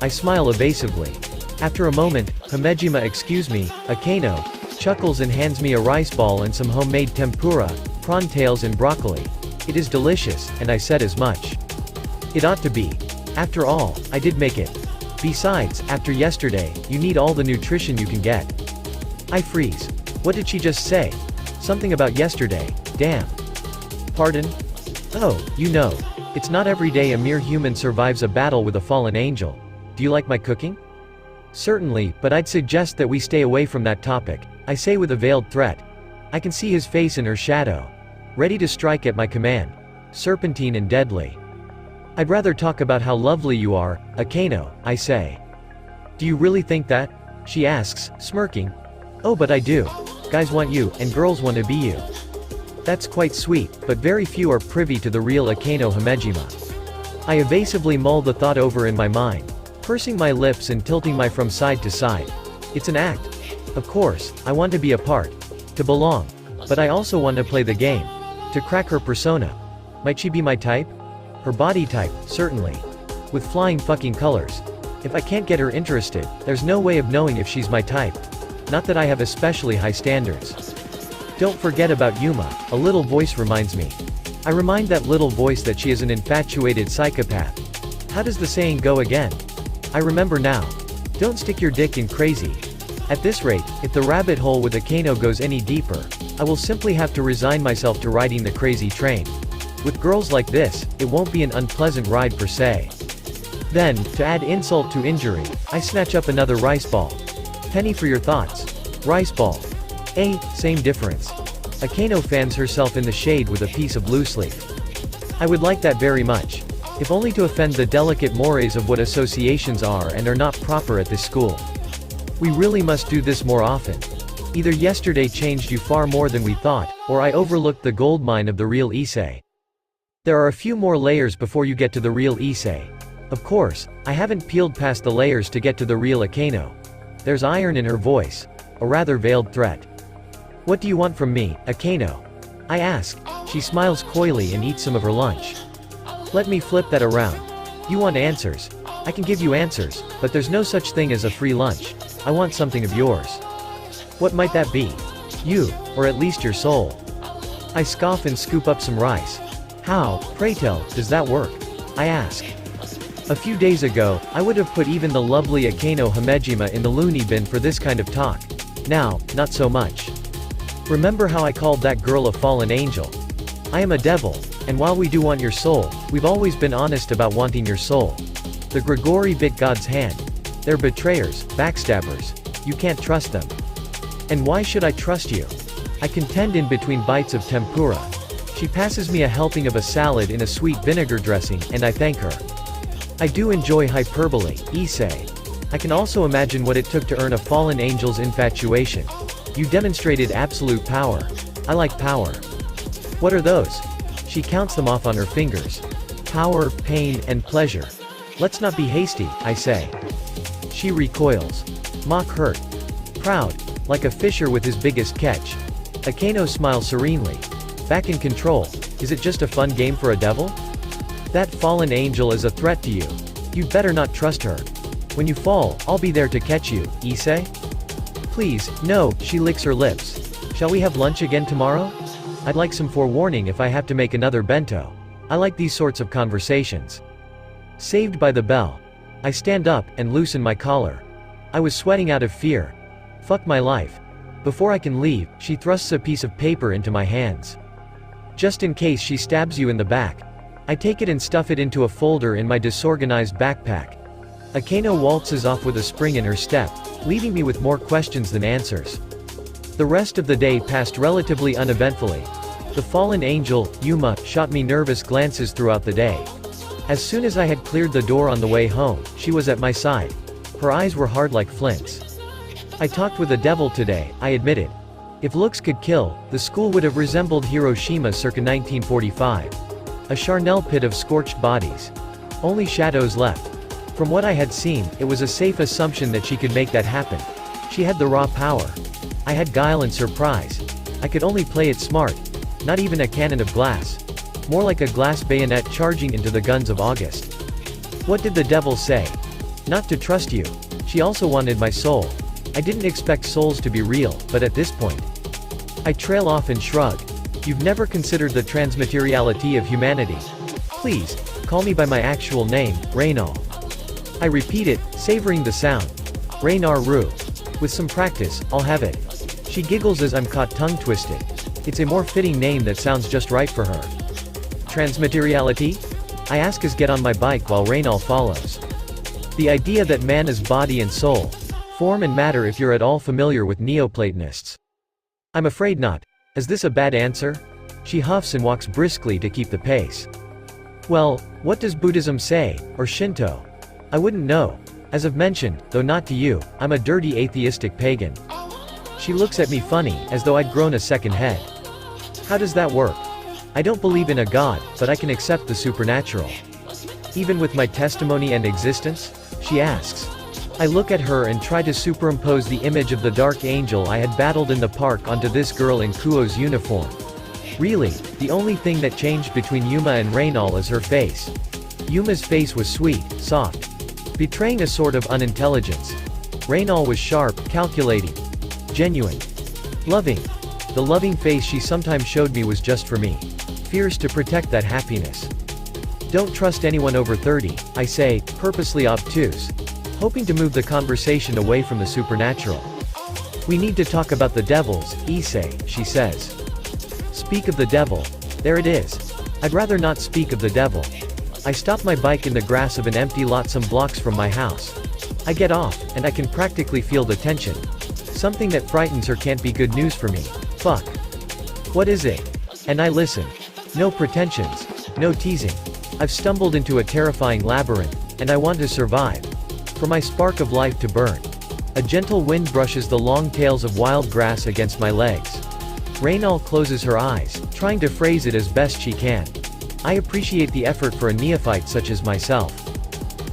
I smile evasively. After a moment, Hamejima, excuse me, Akeno, chuckles and hands me a rice ball and some homemade tempura, prawn tails and broccoli. It is delicious, and I said as much. It ought to be. After all, I did make it. Besides, after yesterday, you need all the nutrition you can get. I freeze. What did she just say? Something about yesterday, damn. Pardon? Oh, you know. It's not every day a mere human survives a battle with a fallen angel. Do you like my cooking? Certainly, but I'd suggest that we stay away from that topic, I say with a veiled threat. I can see his face in her shadow. Ready to strike at my command. Serpentine and deadly. I'd rather talk about how lovely you are, Akeno, I say. Do you really think that? She asks, smirking. Oh, but I do. Guys want you, and girls want to be you. That's quite sweet, but very few are privy to the real Akeno Hamejima. I evasively mull the thought over in my mind, pursing my lips and tilting my from side to side. It's an act. Of course, I want to be a part. To belong. But I also want to play the game. To crack her persona. Might she be my type? Her body type, certainly. With flying fucking colors. If I can't get her interested, there's no way of knowing if she's my type. Not that I have especially high standards. Don't forget about Yuma, a little voice reminds me. I remind that little voice that she is an infatuated psychopath. How does the saying go again? I remember now. Don't stick your dick in crazy. At this rate, if the rabbit hole with Akeno goes any deeper, I will simply have to resign myself to riding the crazy train. With girls like this, it won't be an unpleasant ride per se. Then, to add insult to injury, I snatch up another rice ball. Penny for your thoughts. Rice ball. Same difference. Akeno fans herself in the shade with a piece of loose leaf. I would like that very much. If only to offend the delicate mores of what associations are and are not proper at this school. We really must do this more often. Either yesterday changed you far more than we thought, or I overlooked the goldmine of the real Issei. There are a few more layers before you get to the real Issei. Of course, I haven't peeled past the layers to get to the real Akeno. There's iron in her voice. A rather veiled threat. What do you want from me, Akeno? I ask. She smiles coyly and eats some of her lunch. Let me flip that around. You want answers. I can give you answers, but there's no such thing as a free lunch. I want something of yours. What might that be? You, or at least your soul. I scoff and scoop up some rice. How, pray tell, does that work? I ask. A few days ago, I would have put even the lovely Akeno Hamejima in the loony bin for this kind of talk. Now, not so much. Remember how I called that girl a fallen angel? I am a devil, and while we do want your soul, we've always been honest about wanting your soul. The Grigori bit God's hand. They're betrayers, backstabbers. You can't trust them. And why should I trust you? I contend in between bites of tempura. She passes me a helping of a salad in a sweet vinegar dressing, and I thank her. I do enjoy hyperbole, Issei. I can also imagine what it took to earn a fallen angel's infatuation. You demonstrated absolute power. I like power. What are those? She counts them off on her fingers. Power, pain, and pleasure. Let's not be hasty, I say. She recoils. Mock hurt. Proud, like a fisher with his biggest catch. Akeno smiles serenely. Back in control. Is it just a fun game for a devil? That fallen angel is a threat to you. You'd better not trust her. When you fall, I'll be there to catch you, Issei? Please, no, she licks her lips. Shall we have lunch again tomorrow? I'd like some forewarning if I have to make another bento. I like these sorts of conversations. Saved by the bell. I stand up, and loosen my collar. I was sweating out of fear. Fuck my life. Before I can leave, she thrusts a piece of paper into my hands. Just in case she stabs you in the back. I take it and stuff it into a folder in my disorganized backpack. Akeno waltzes off with a spring in her step, leaving me with more questions than answers. The rest of the day passed relatively uneventfully. The fallen angel, Yuma, shot me nervous glances throughout the day. As soon as I had cleared the door on the way home, she was at my side. Her eyes were hard like flints. I talked with the devil today, I admitted. If looks could kill, the school would have resembled Hiroshima circa 1945. A charnel pit of scorched bodies. Only shadows left. From what I had seen, it was a safe assumption that she could make that happen. She had the raw power. I had guile and surprise. I could only play it smart. Not even a cannon of glass. More like a glass bayonet charging into the guns of August. What did the devil say? Not to trust you. She also wanted my soul. I didn't expect souls to be real, but at this point. I trail off and shrug. You've never considered the transmateriality of humanity. Please, call me by my actual name, Reynal. I repeat it, savoring the sound. Raynar Rue. With some practice, I'll have it. She giggles as I'm caught tongue-twisted. It's a more fitting name that sounds just right for her. Transmateriality? I ask as get on my bike while Reynal follows. The idea that man is body and soul. Form and matter if you're at all familiar with Neoplatonists. I'm afraid not. Is this a bad answer? She huffs and walks briskly to keep the pace. Well, what does Buddhism say, or Shinto? I wouldn't know. As I've mentioned, though not to you, I'm a dirty atheistic pagan. She looks at me funny, as though I'd grown a second head. How does that work? I don't believe in a god, but I can accept the supernatural. Even with my testimony and existence? She asks. I look at her and try to superimpose the image of the dark angel I had battled in the park onto this girl in Kuo's uniform. Really, the only thing that changed between Yuma and Reynal is her face. Yuma's face was sweet, soft, betraying a sort of unintelligence. Reynal was sharp, calculating, genuine, loving. The loving face she sometimes showed me was just for me. Fierce to protect that happiness. Don't trust anyone over 30, I say, purposely obtuse, hoping to move the conversation away from the supernatural. We need to talk about the devils, Issei, she says. Speak of the devil. There it is. I'd rather not speak of the devil. I stop my bike in the grass of an empty lot some blocks from my house. I get off, and I can practically feel the tension. Something that frightens her can't be good news for me. Fuck. What is it? And I listen. No pretensions. No teasing. I've stumbled into a terrifying labyrinth, and I want to survive. For my spark of life to burn. A gentle wind brushes the long tails of wild grass against my legs. Reynal closes her eyes, trying to phrase it as best she can. I appreciate the effort for a neophyte such as myself.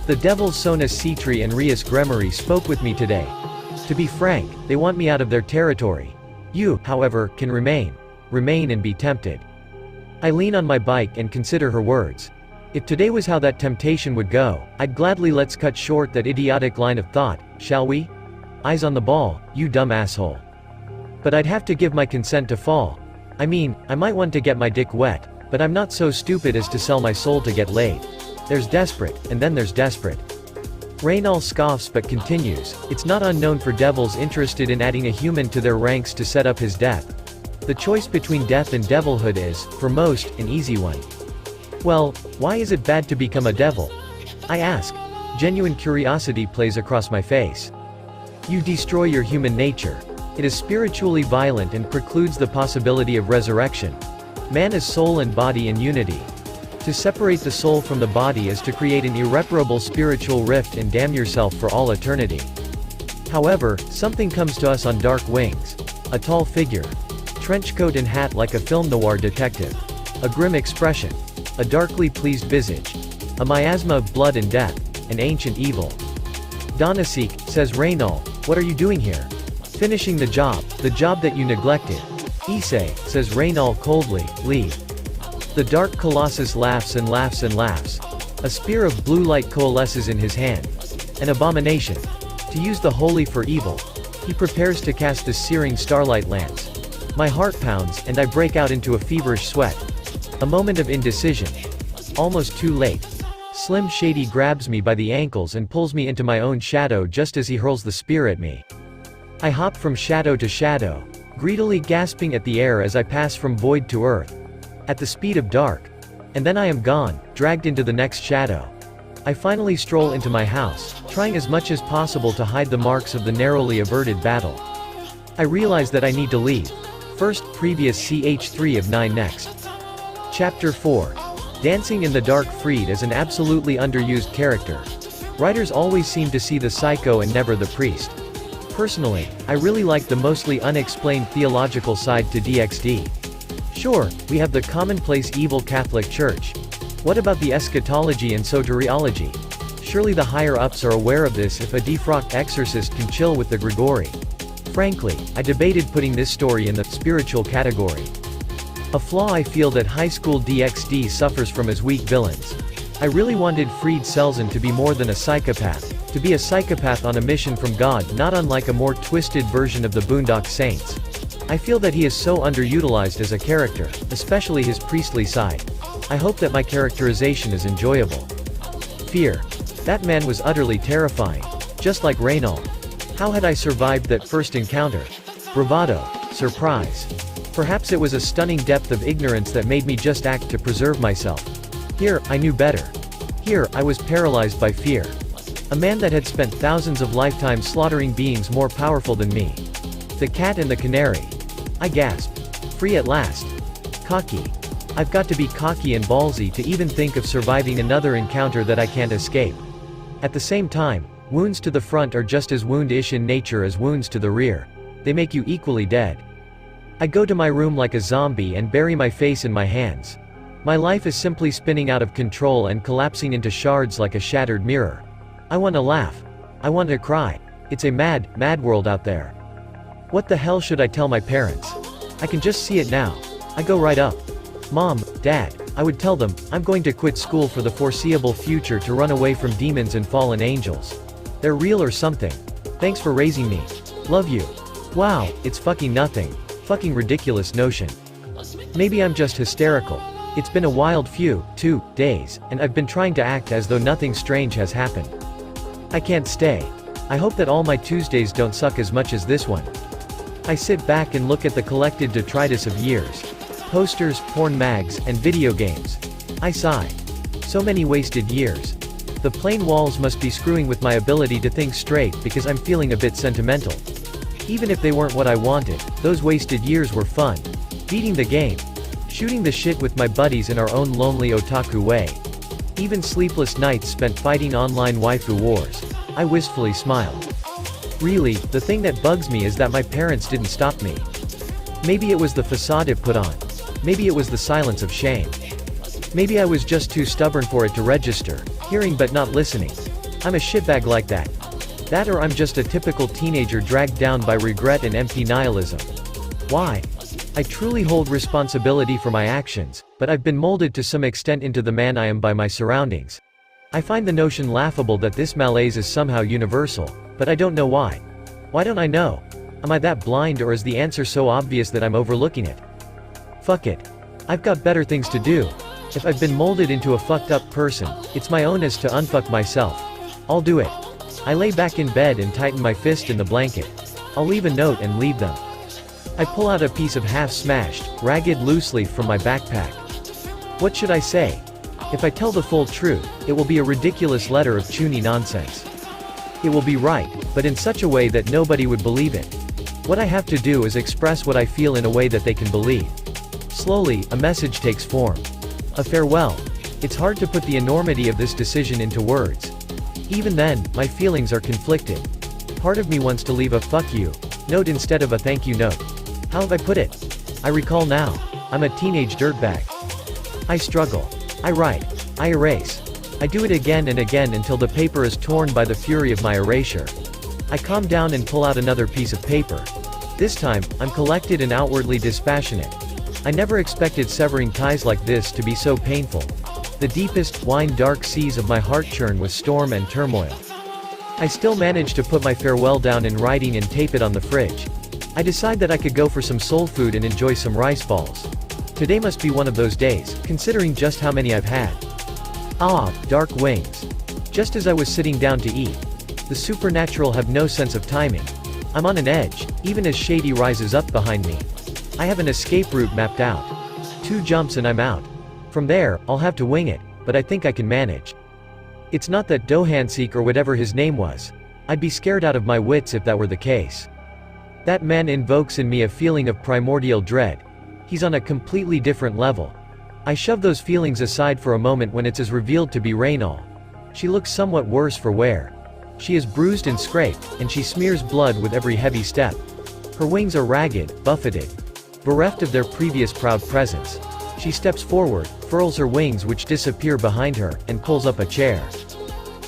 The devils Sonus Citri and Rias Gremory spoke with me today. To be frank, they want me out of their territory. You, however, can remain and be tempted. I lean on my bike and consider her words. If today was how that temptation would go, I'd gladly let's cut short that idiotic line of thought, shall we? Eyes on the ball, you dumb asshole. But I'd have to give my consent to fall. I mean, I might want to get my dick wet, but I'm not so stupid as to sell my soul to get laid. There's desperate, and then there's desperate. Reynal scoffs but continues, it's not unknown for devils interested in adding a human to their ranks to set up his death. The choice between death and devilhood is, for most, an easy one. Well, why is it bad to become a devil? I ask. Genuine curiosity plays across my face. You destroy your human nature. It is spiritually violent and precludes the possibility of resurrection. Man is soul and body in unity. To separate the soul from the body is to create an irreparable spiritual rift and damn yourself for all eternity. However, something comes to us on dark wings. A tall figure. Trenchcoat and hat like a film noir detective. A grim expression. A darkly pleased visage. A miasma of blood and death. An ancient evil. Donasik, says Reynal, what are you doing here? Finishing the job that you neglected. Issei, says Reynal coldly, leave. The dark colossus laughs and laughs and laughs. A spear of blue light coalesces in his hand. An abomination. To use the holy for evil. He prepares to cast the searing starlight lance. My heart pounds, and I break out into a feverish sweat. A moment of indecision. Almost too late. Slim Shady grabs me by the ankles and pulls me into my own shadow just as he hurls the spear at me. I hop from shadow to shadow, greedily gasping at the air as I pass from void to earth. At the speed of dark. And then I am gone, dragged into the next shadow. I finally stroll into my house, trying as much as possible to hide the marks of the narrowly averted battle. I realize that I need to leave. First, previous ch3 of 9 next. Chapter 4. Dancing in the Dark. Freed as an absolutely underused character. Writers always seem to see the psycho and never the priest. Personally, I really like the mostly unexplained theological side to DxD. Sure, we have the commonplace evil Catholic Church. What about the eschatology and soteriology? Surely the higher-ups are aware of this if a defrocked exorcist can chill with the Grigori. Frankly, I debated putting this story in the spiritual category. A flaw I feel that high school DxD suffers from is weak villains. I really wanted Fried Selzen to be more than a psychopath, to be a psychopath on a mission from God, not unlike a more twisted version of the Boondock Saints. I feel that he is so underutilized as a character, especially his priestly side. I hope that my characterization is enjoyable. Fear. That man was utterly terrifying. Just like Reynald. How had I survived that first encounter? Bravado. Surprise. Perhaps it was a stunning depth of ignorance that made me just act to preserve myself. Here, I knew better. Here, I was paralyzed by fear. A man that had spent thousands of lifetimes slaughtering beings more powerful than me. The cat and the canary. I gasped. Free at last. Cocky. I've got to be cocky and ballsy to even think of surviving another encounter that I can't escape. At the same time, wounds to the front are just as wound-ish in nature as wounds to the rear. They make you equally dead. I go to my room like a zombie and bury my face in my hands. My life is simply spinning out of control and collapsing into shards like a shattered mirror. I want to laugh. I want to cry. It's a mad, mad world out there. What the hell should I tell my parents? I can just see it now. I go right up. Mom, Dad, I would tell them, I'm going to quit school for the foreseeable future to run away from demons and fallen angels. They're real or something. Thanks for raising me. Love you. Wow, it's fucking nothing. Fucking ridiculous notion. Maybe I'm just hysterical. It's been a wild few, 2 days, and I've been trying to act as though nothing strange has happened. I can't stay. I hope that all my Tuesdays don't suck as much as this one. I sit back and look at the collected detritus of years. Posters, porn mags, and video games. I sigh. So many wasted years. The plain walls must be screwing with my ability to think straight because I'm feeling a bit sentimental. Even if they weren't what I wanted, those wasted years were fun. Beating the game. Shooting the shit with my buddies in our own lonely otaku way. Even sleepless nights spent fighting online waifu wars. I wistfully smiled. Really, the thing that bugs me is that my parents didn't stop me. Maybe it was the facade it put on. Maybe it was the silence of shame. Maybe I was just too stubborn for it to register, hearing but not listening. I'm a shitbag like that. That or I'm just a typical teenager dragged down by regret and empty nihilism. Why? I truly hold responsibility for my actions, but I've been molded to some extent into the man I am by my surroundings. I find the notion laughable that this malaise is somehow universal, but I don't know why. Why don't I know? Am I that blind, or is the answer so obvious that I'm overlooking it? Fuck it. I've got better things to do. If I've been molded into a fucked up person, it's my onus to unfuck myself. I'll do it. I lay back in bed and tighten my fist in the blanket. I'll leave a note and leave them. I pull out a piece of half-smashed, ragged loose leaf from my backpack. What should I say? If I tell the full truth, it will be a ridiculous letter of chuny nonsense. It will be right, but in such a way that nobody would believe it. What I have to do is express what I feel in a way that they can believe. Slowly, a message takes form. A farewell. It's hard to put the enormity of this decision into words. Even then, my feelings are conflicted. Part of me wants to leave a fuck you note instead of a thank you note. How have I put it? I recall now. I'm a teenage dirtbag. I struggle. I write. I erase. I do it again and again until the paper is torn by the fury of my erasure. I calm down and pull out another piece of paper. This time, I'm collected and outwardly dispassionate. I never expected severing ties like this to be so painful. The deepest, wine-dark seas of my heart churn with storm and turmoil. I still manage to put my farewell down in writing and tape it on the fridge. I decide that I could go for some soul food and enjoy some rice balls. Today must be one of those days, considering just how many I've had. Ah, dark wings. Just as I was sitting down to eat. The supernatural have no sense of timing. I'm on an edge, even as Shady rises up behind me. I have an escape route mapped out. 2 jumps and I'm out. From there, I'll have to wing it, but I think I can manage. It's not that Dohansik or whatever his name was. I'd be scared out of my wits if that were the case. That man invokes in me a feeling of primordial dread. He's on a completely different level. I shove those feelings aside for a moment when it's revealed to be Reynald. She looks somewhat worse for wear. She is bruised and scraped, and she smears blood with every heavy step. Her wings are ragged, buffeted. Bereft of their previous proud presence. She steps forward, furls her wings which disappear behind her, and pulls up a chair.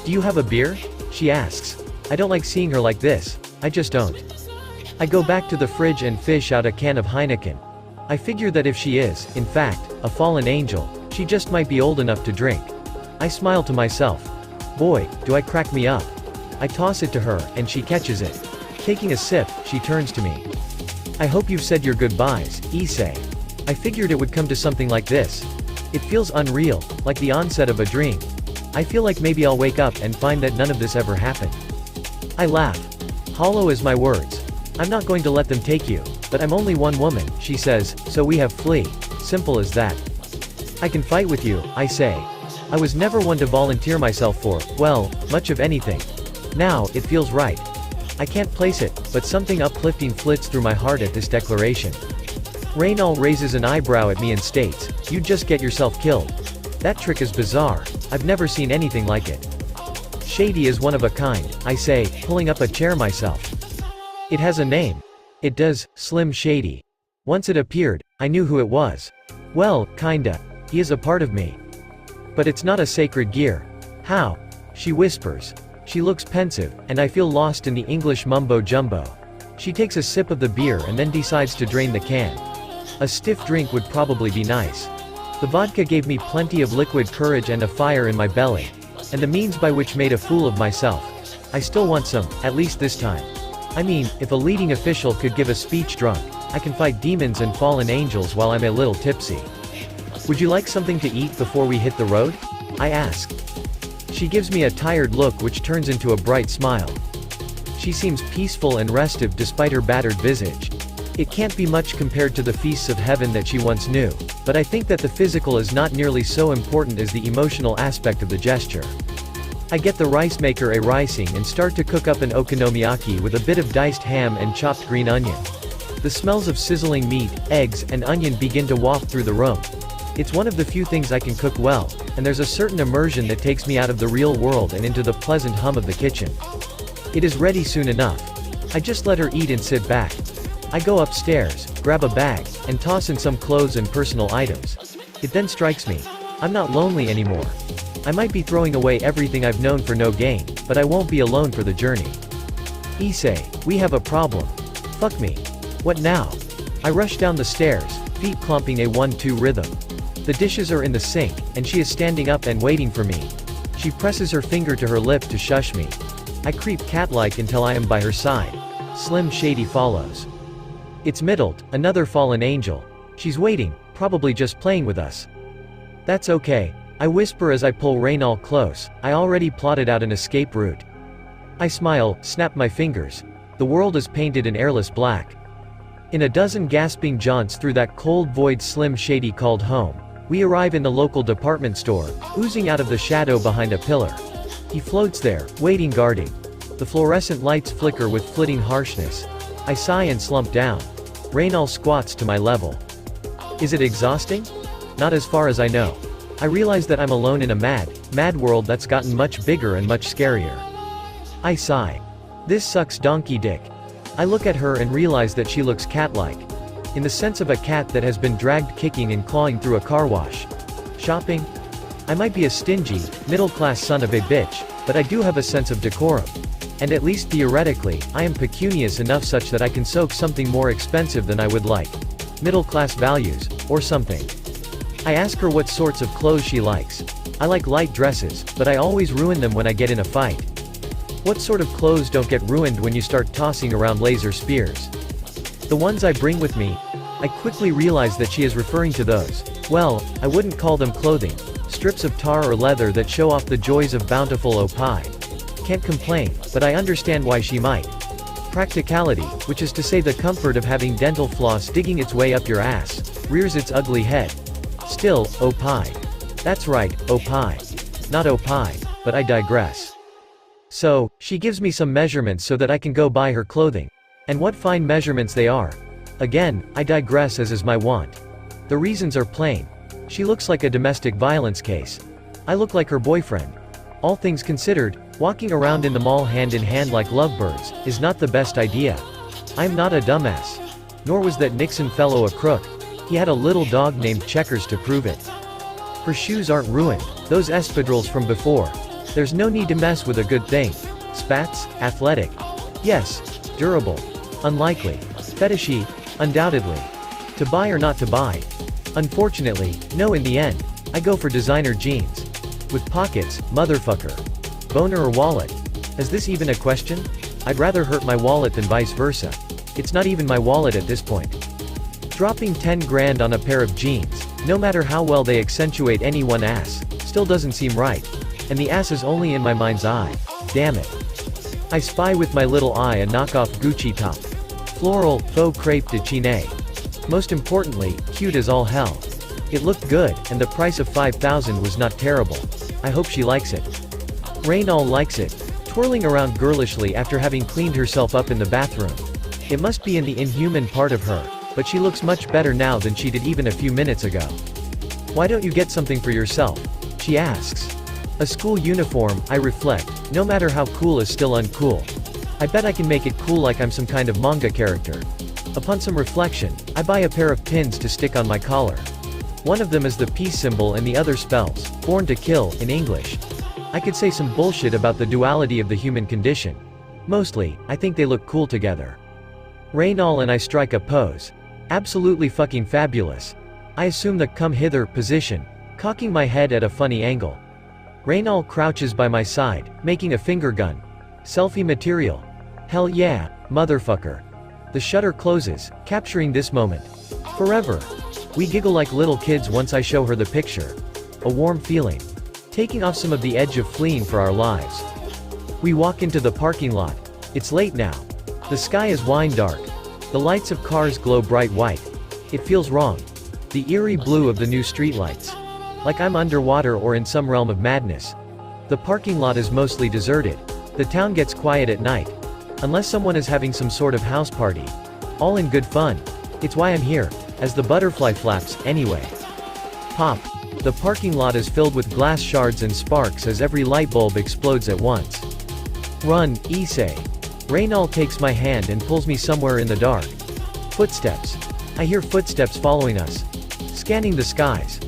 "Do you have a beer?" she asks. I don't like seeing her like this. I just don't. I go back to the fridge and fish out a can of Heineken. I figure that if she is, in fact, a fallen angel, she just might be old enough to drink. I smile to myself. Boy, do I crack me up. I toss it to her, and she catches it. Taking a sip, she turns to me. I hope you've said your goodbyes, Issei. I figured it would come to something like this. It feels unreal, like the onset of a dream. I feel like maybe I'll wake up and find that none of this ever happened. I laugh. Hollow as my words. I'm not going to let them take you. But I'm only one woman, she says, so we have flee. Simple as that. I can fight with you, I say. I was never one to volunteer myself for, well, much of anything. Now, it feels right. I can't place it, but something uplifting flits through my heart at this declaration. Reynal raises an eyebrow at me and states, "You'd just get yourself killed. That trick is bizarre. I've never seen anything like it." Shady is one of a kind, I say, pulling up a chair myself. It has a name. It does, Slim Shady. Once it appeared, I knew who it was. Well, kinda. He is a part of me. But it's not a sacred gear. How? She whispers. She looks pensive, and I feel lost in the English mumbo-jumbo. She takes a sip of the beer and then decides to drain the can. A stiff drink would probably be nice. The vodka gave me plenty of liquid courage and a fire in my belly. And the means by which made a fool of myself. I still want some, at least this time. I mean, if a leading official could give a speech drunk, I can fight demons and fallen angels while I'm a little tipsy. Would you like something to eat before we hit the road? I ask. She gives me a tired look which turns into a bright smile. She seems peaceful and restive despite her battered visage. It can't be much compared to the feasts of heaven that she once knew, but I think that the physical is not nearly so important as the emotional aspect of the gesture. I get the rice maker a ricing and start to cook up an okonomiyaki with a bit of diced ham and chopped green onion. The smells of sizzling meat, eggs, and onion begin to waft through the room. It's one of the few things I can cook well, and there's a certain immersion that takes me out of the real world and into the pleasant hum of the kitchen. It is ready soon enough. I just let her eat and sit back. I go upstairs, grab a bag, and toss in some clothes and personal items. It then strikes me. I'm not lonely anymore. I might be throwing away everything I've known for no gain, but I won't be alone for the journey. Issei, we have a problem. Fuck me. What now? I rush down the stairs, feet clomping a 1-2 rhythm. The dishes are in the sink, and she is standing up and waiting for me. She presses her finger to her lip to shush me. I creep cat-like until I am by her side. Slim Shady follows. It's Middled, another fallen angel. She's waiting, probably just playing with us. That's okay, I whisper as I pull Reynal close. I already plotted out an escape route. I smile, snap my fingers. The world is painted in airless black. In a dozen gasping jaunts through that cold void Slim Shady called home, we arrive in the local department store, oozing out of the shadow behind a pillar. He floats there, waiting guarding. The fluorescent lights flicker with flitting harshness. I sigh and slump down. Reynal squats to my level. Is it exhausting? Not as far as I know. I realize that I'm alone in a mad world that's gotten much bigger and much scarier. I sigh. This sucks donkey dick. I look at her and realize that she looks cat-like. In the sense of a cat that has been dragged kicking and clawing through a car wash. Shopping? I might be a stingy, middle-class son of a bitch, but I do have a sense of decorum. And at least theoretically, I am pecunious enough such that I can soak something more expensive than I would like. Middle-class values, or something. I ask her what sorts of clothes she likes. I like light dresses, but I always ruin them when I get in a fight. What sort of clothes don't get ruined when you start tossing around laser spears? The ones I bring with me. I quickly realize that she is referring to those. Well, I wouldn't call them clothing. Strips of tar or leather that show off the joys of bountiful opai. Can't complain, but I understand why she might. Practicality, which is to say the comfort of having dental floss digging its way up your ass, rears its ugly head. Still, opai. That's right, opai. Not opai, but I digress. So, she gives me some measurements so that I can go buy her clothing. And what fine measurements they are. Again, I digress as is my wont. The reasons are plain. She looks like a domestic violence case. I look like her boyfriend. All things considered, walking around in the mall hand in hand like lovebirds, is not the best idea. I'm not a dumbass. Nor was that Nixon fellow a crook. He had a little dog named Checkers to prove it. Her shoes aren't ruined, those espadrilles from before. There's no need to mess with a good thing. Spats, athletic. Yes, durable. Unlikely. Fetishy? Undoubtedly. To buy or not to buy? Unfortunately, no. In the end, I go for designer jeans. With pockets, motherfucker. Boner or wallet? Is this even a question? I'd rather hurt my wallet than vice versa. It's not even my wallet at this point. Dropping 10 grand on a pair of jeans, no matter how well they accentuate any one ass, still doesn't seem right. And the ass is only in my mind's eye. Damn it. I spy with my little eye a knockoff Gucci top. Floral, faux crepe de Chine. Most importantly, cute as all hell. It looked good, and the price of $5,000 was not terrible. I hope she likes it. Raynal likes it, twirling around girlishly after having cleaned herself up in the bathroom. It must be in the inhuman part of her, but she looks much better now than she did even a few minutes ago. Why don't you get something for yourself? She asks. A school uniform, I reflect, no matter how cool is still uncool. I bet I can make it cool like I'm some kind of manga character. Upon some reflection, I buy a pair of pins to stick on my collar. One of them is the peace symbol and the other spells, born to kill, in English. I could say some bullshit about the duality of the human condition. Mostly, I think they look cool together. Raynal and I strike a pose. Absolutely fucking fabulous. I assume the come hither position, cocking my head at a funny angle. Raynal crouches by my side, making a finger gun. Selfie material. Hell yeah, motherfucker. The shutter closes, capturing this moment. Forever. We giggle like little kids once I show her the picture. A warm feeling. Taking off some of the edge of fleeing for our lives. We walk into the parking lot. It's late now. The sky is wine dark. The lights of cars glow bright white. It feels wrong. The eerie blue of the new streetlights. Like I'm underwater or in some realm of madness. The parking lot is mostly deserted. The town gets quiet at night. Unless someone is having some sort of house party. All in good fun. It's why I'm here, as the butterfly flaps, anyway. Pop. The parking lot is filled with glass shards and sparks as every light bulb explodes at once. Run, Issei. Raynal takes my hand and pulls me somewhere in the dark. Footsteps. I hear footsteps following us. Scanning the skies.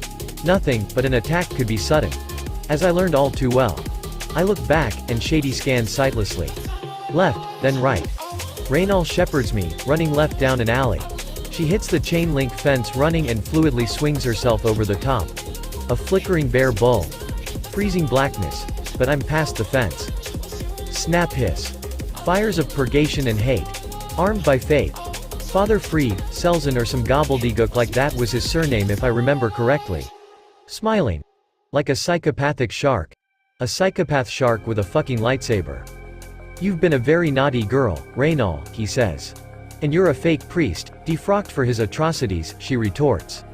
Nothing, but an attack could be sudden. As I learned all too well. I look back, and Shady scans sightlessly. Left, then right. Raynal shepherds me, running left down an alley. She hits the chain link fence running and fluidly swings herself over the top. A flickering bare bulb. Freezing blackness. But I'm past the fence. Snap hiss. Fires of purgation and hate. Armed by fate. Father Freed, Selzen or some gobbledygook like that was his surname if I remember correctly. Smiling. Like a psychopathic shark. A psychopath shark with a fucking lightsaber. You've been a very naughty girl, Raynal, he says. And you're a fake priest, defrocked for his atrocities, she retorts.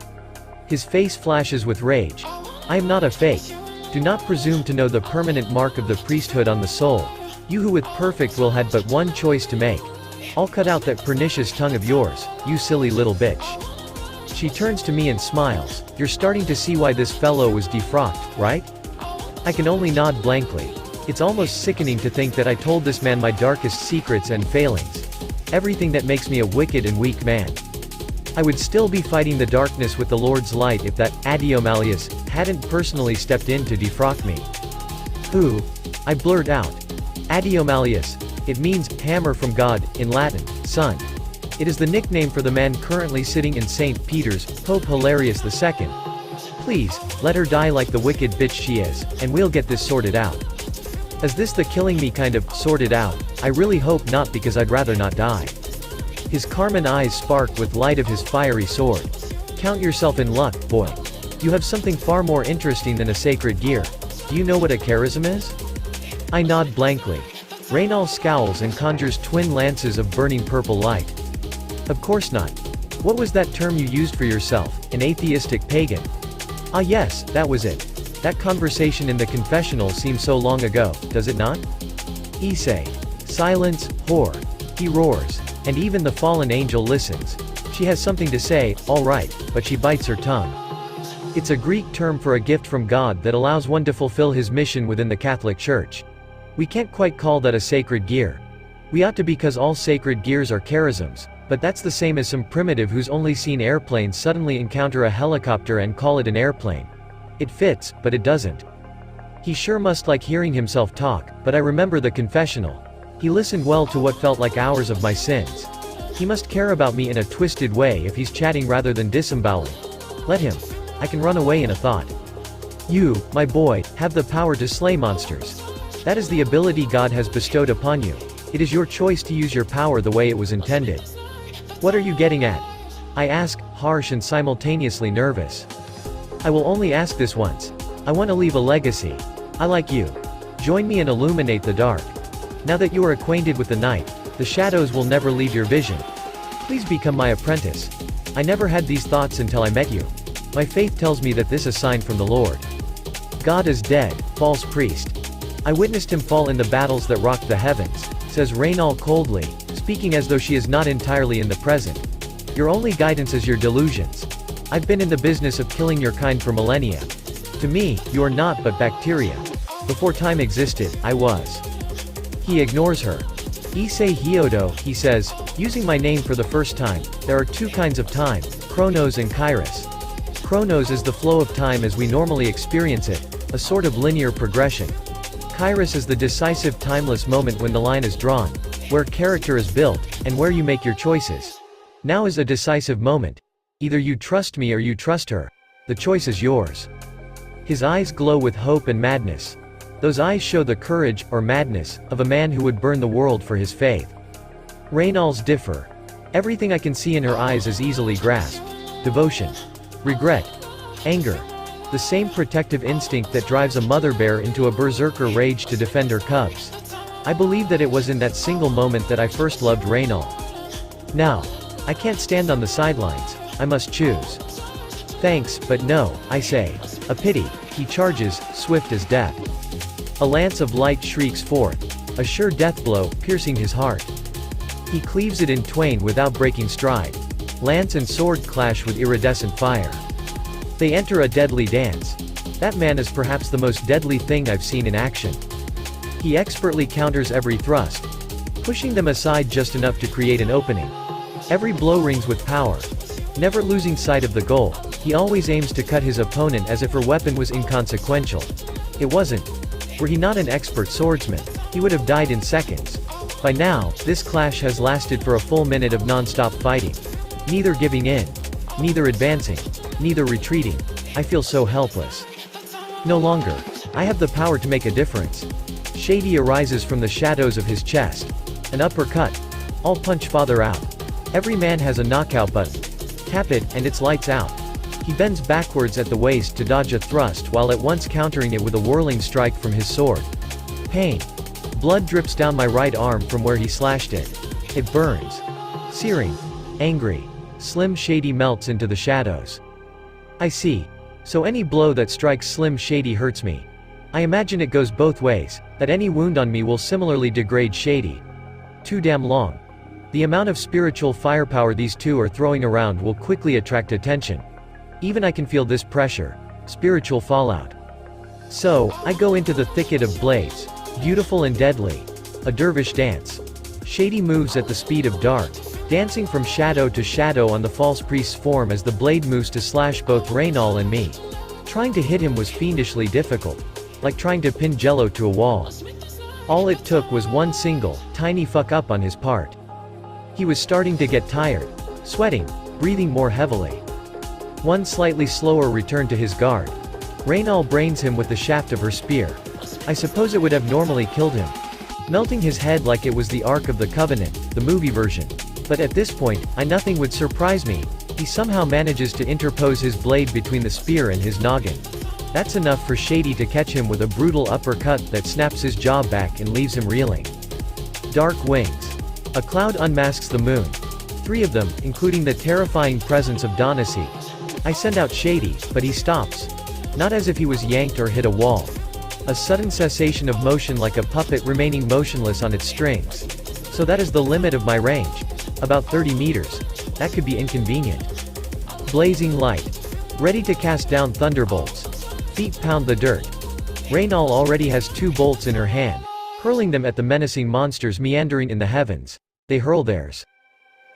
His face flashes with rage. I am not a fake. Do not presume to know the permanent mark of the priesthood on the soul. You who with perfect will had but one choice to make. I'll cut out that pernicious tongue of yours, you silly little bitch. She turns to me and smiles. You're starting to see why this fellow was defrocked, right? I can only nod blankly. It's almost sickening to think that I told this man my darkest secrets and failings. Everything that makes me a wicked and weak man. I would still be fighting the darkness with the Lord's light if that Adiomalius hadn't personally stepped in to defrock me. Who? I blurt out. Adiomalius. It means hammer from God, in Latin, son. It is the nickname for the man currently sitting in St. Peter's, Pope Hilarius II. Please, let her die like the wicked bitch she is, and we'll get this sorted out. Is this the killing me kind of sorted out? I really hope not, because I'd rather not die. His carmine eyes spark with light of his fiery sword. Count yourself in luck, boy. You have something far more interesting than a sacred gear. Do you know what a charism is? I nod blankly. Raynal scowls and conjures twin lances of burning purple light. Of course not. What was that term you used for yourself, an atheistic pagan? Ah yes, that was it. That conversation in the confessional seems so long ago, does it not? Issei. Silence, whore. He roars. And even the fallen angel listens. She has something to say, all right, but she bites her tongue. It's a Greek term for a gift from God that allows one to fulfill his mission within the Catholic Church. We can't quite call that a sacred gear. We ought to, because all sacred gears are charisms, but that's the same as some primitive who's only seen airplanes suddenly encounter a helicopter and call it an airplane. It fits, but it doesn't. He sure must like hearing himself talk, but I remember the confessional. He listened well to what felt like hours of my sins. He must care about me in a twisted way if he's chatting rather than disemboweling. Let him. I can run away in a thought. You, my boy, have the power to slay monsters. That is the ability God has bestowed upon you. It is your choice to use your power the way it was intended. What are you getting at? I ask, harsh and simultaneously nervous. I will only ask this once. I want to leave a legacy. I like you. Join me and illuminate the dark. Now that you are acquainted with the night, the shadows will never leave your vision. Please become my apprentice. I never had these thoughts until I met you. My faith tells me that this is a sign from the Lord. God is dead, false priest. I witnessed him fall in the battles that rocked the heavens, says Reynal coldly, speaking as though she is not entirely in the present. Your only guidance is your delusions. I've been in the business of killing your kind for millennia. To me, you are not but bacteria. Before time existed, I was. He ignores her. Issei Hyodo, he says, using my name for the first time, there are two kinds of time, chronos and kairos. Chronos is the flow of time as we normally experience it, a sort of linear progression. Kairos is the decisive timeless moment when the line is drawn, where character is built, and where you make your choices. Now is a decisive moment. Either you trust me or you trust her. The choice is yours. His eyes glow with hope and madness. Those eyes show the courage, or madness, of a man who would burn the world for his faith. Reynal's differ. Everything I can see in her eyes is easily grasped. Devotion. Regret. Anger. The same protective instinct that drives a mother bear into a berserker rage to defend her cubs. I believe that it was in that single moment that I first loved Reynal. Now. I can't stand on the sidelines. I must choose. Thanks, but no, I say. A pity. He charges, swift as death. A lance of light shrieks forth. A sure death blow, piercing his heart. He cleaves it in twain without breaking stride. Lance and sword clash with iridescent fire. They enter a deadly dance. That man is perhaps the most deadly thing I've seen in action. He expertly counters every thrust, pushing them aside just enough to create an opening. Every blow rings with power. Never losing sight of the goal, he always aims to cut his opponent as if her weapon was inconsequential. It wasn't. Were he not an expert swordsman, he would have died in seconds. By now, this clash has lasted for a full minute of non-stop fighting. Neither giving in. Neither advancing. Neither retreating. I feel so helpless. No longer. I have the power to make a difference. Shady arises from the shadows of his chest. An uppercut. I'll punch father out. Every man has a knockout button. Tap it, and it's lights out. He bends backwards at the waist to dodge a thrust while at once countering it with a whirling strike from his sword. Pain. Blood drips down my right arm from where he slashed it. It burns. Searing. Angry. Slim Shady melts into the shadows. I see. So any blow that strikes Slim Shady hurts me. I imagine it goes both ways, that any wound on me will similarly degrade Shady. Too damn long. The amount of spiritual firepower these two are throwing around will quickly attract attention. Even I can feel this pressure. Spiritual fallout. So, I go into the thicket of blades. Beautiful and deadly. A dervish dance. Shady moves at the speed of dark, dancing from shadow to shadow on the false priest's form as the blade moves to slash both Reynal and me. Trying to hit him was fiendishly difficult. Like trying to pin Jello to a wall. All it took was one single, tiny fuck up on his part. He was starting to get tired. Sweating. Breathing more heavily. One slightly slower return to his guard. Reynal brains him with the shaft of her spear. I suppose it would have normally killed him, melting his head like it was the Ark of the Covenant, the movie version. But at this point, nothing would surprise me. He somehow manages to interpose his blade between the spear and his noggin. That's enough for Shady to catch him with a brutal uppercut that snaps his jaw back and leaves him reeling. Dark wings. A cloud unmasks the moon. 3 of them, including the terrifying presence of Donasi. I send out Shady, but he stops. Not as if he was yanked or hit a wall. A sudden cessation of motion like a puppet remaining motionless on its strings. So that is the limit of my range. About 30 meters. That could be inconvenient. Blazing light. Ready to cast down thunderbolts. Feet pound the dirt. Reynal already has 2 bolts in her hand, hurling them at the menacing monsters meandering in the heavens. They hurl theirs.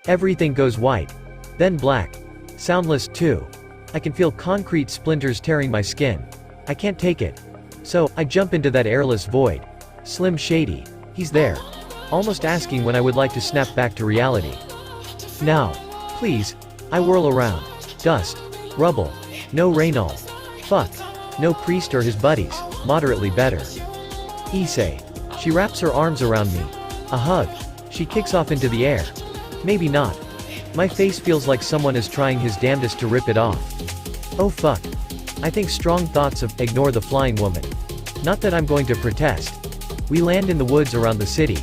Everything goes white. Then black. Soundless, too. I can feel concrete splinters tearing my skin. I can't take it. So, I jump into that airless void. Slim Shady. He's there. Almost asking when I would like to snap back to reality. Now. Please. I whirl around. Dust. Rubble. No Reynal. Fuck. No priest or his buddies, moderately better. Issei. She wraps her arms around me. A hug. She kicks off into the air. Maybe not. My face feels like someone is trying his damnedest to rip it off. Oh fuck. I think strong thoughts of ignore the flying woman. Not that I'm going to protest. We land in the woods around the city.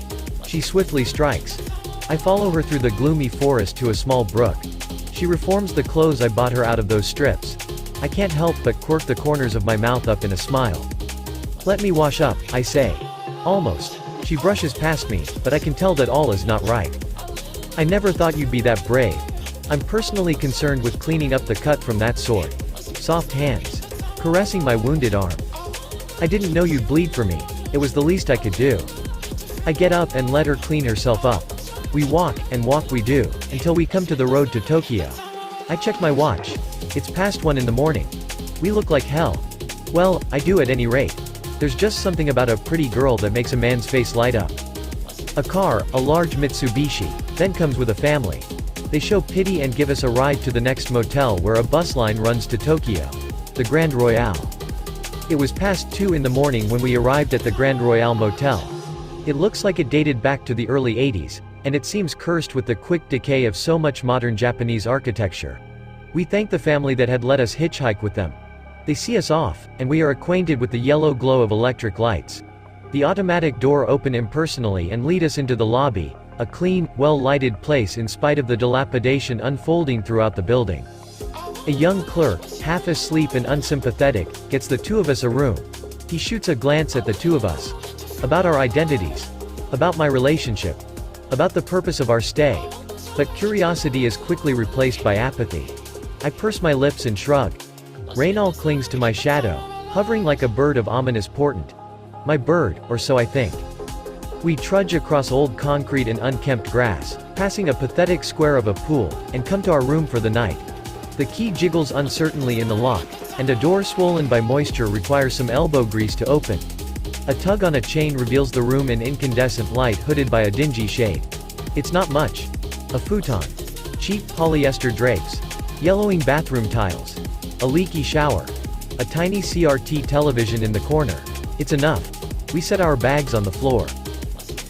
She swiftly strikes. I follow her through the gloomy forest to a small brook. She reforms the clothes I bought her out of those strips. I can't help but quirk the corners of my mouth up in a smile. Let me wash up, I say. Almost. She brushes past me, but I can tell that all is not right. I never thought you'd be that brave. I'm personally concerned with cleaning up the cut from that sword. Soft hands. Caressing my wounded arm. I didn't know you'd bleed for me. It was the least I could do. I get up and let her clean herself up. We walk, and walk we do, until we come to the road to Tokyo. I check my watch. It's past 1 in the morning. We look like hell. Well, I do at any rate. There's just something about a pretty girl that makes a man's face light up. A car, a large Mitsubishi, then comes with a family. They show pity and give us a ride to the next motel where a bus line runs to Tokyo. The Grand Royale. It was past 2 in the morning when we arrived at the Grand Royale Motel. It looks like it dated back to the early 80s, and it seems cursed with the quick decay of so much modern Japanese architecture. We thank the family that had let us hitchhike with them. They see us off, and we are acquainted with the yellow glow of electric lights. The automatic door open impersonally and lead us into the lobby, a clean, well-lighted place in spite of the dilapidation unfolding throughout the building. A young clerk, half asleep and unsympathetic, gets the two of us a room. He shoots a glance at the two of us. About our identities. About my relationship. About the purpose of our stay. But curiosity is quickly replaced by apathy. I purse my lips and shrug. Reynal clings to my shadow, hovering like a bird of ominous portent. My bird, or so I think. We trudge across old concrete and unkempt grass, passing a pathetic square of a pool, and come to our room for the night. The key jiggles uncertainly in the lock, and a door swollen by moisture requires some elbow grease to open. A tug on a chain reveals the room in incandescent light hooded by a dingy shade. It's not much. A futon. Cheap polyester drapes. Yellowing bathroom tiles. A leaky shower. A tiny CRT television in the corner. It's enough. We set our bags on the floor.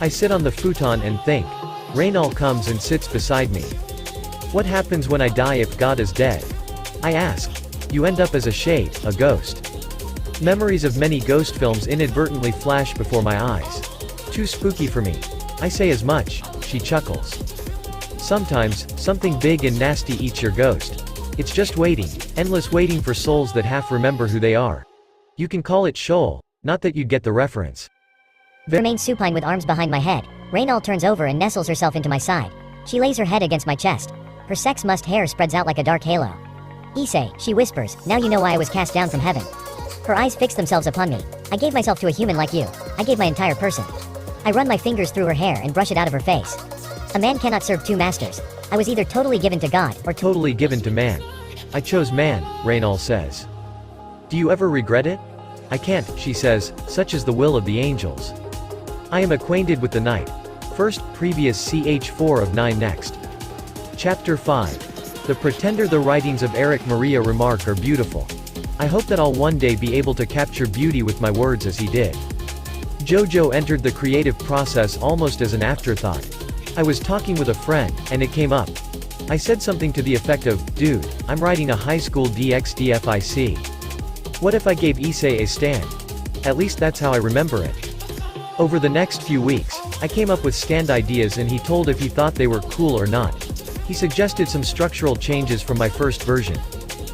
I sit on the futon and think. Reynal comes and sits beside me. What happens when I die if God is dead? I ask. You end up as a shade, a ghost. Memories of many ghost films inadvertently flash before my eyes. Too spooky for me. I say as much. She chuckles. Sometimes, something big and nasty eats your ghost. It's just waiting, endless waiting for souls that half remember who they are. You can call it shoal, not that you'd get the reference. Remain supine with arms behind my head. Reynal turns over and nestles herself into my side. She lays her head against my chest. Her sex-mussed hair spreads out like a dark halo. Issei, she whispers, now you know why I was cast down from heaven. Her eyes fix themselves upon me. I gave myself to a human like you. I gave my entire person. I run my fingers through her hair and brush it out of her face. A man cannot serve two masters. I was either totally given to God, or totally given to man. I chose man, Reynal says. Do you ever regret it? I can't, she says, such is the will of the angels. I am acquainted with the night. First, previous ch4 of 9 next. Chapter 5. The Pretender. The writings of Eric Maria Remarque are beautiful. I hope that I'll one day be able to capture beauty with my words as he did. JoJo entered the creative process almost as an afterthought. I was talking with a friend, and it came up. I said something to the effect of, dude, I'm writing a high school DxDFIC. What if I gave Issei a stand? At least that's how I remember it. Over the next few weeks, I came up with stand ideas and he told if he thought they were cool or not. He suggested some structural changes from my first version.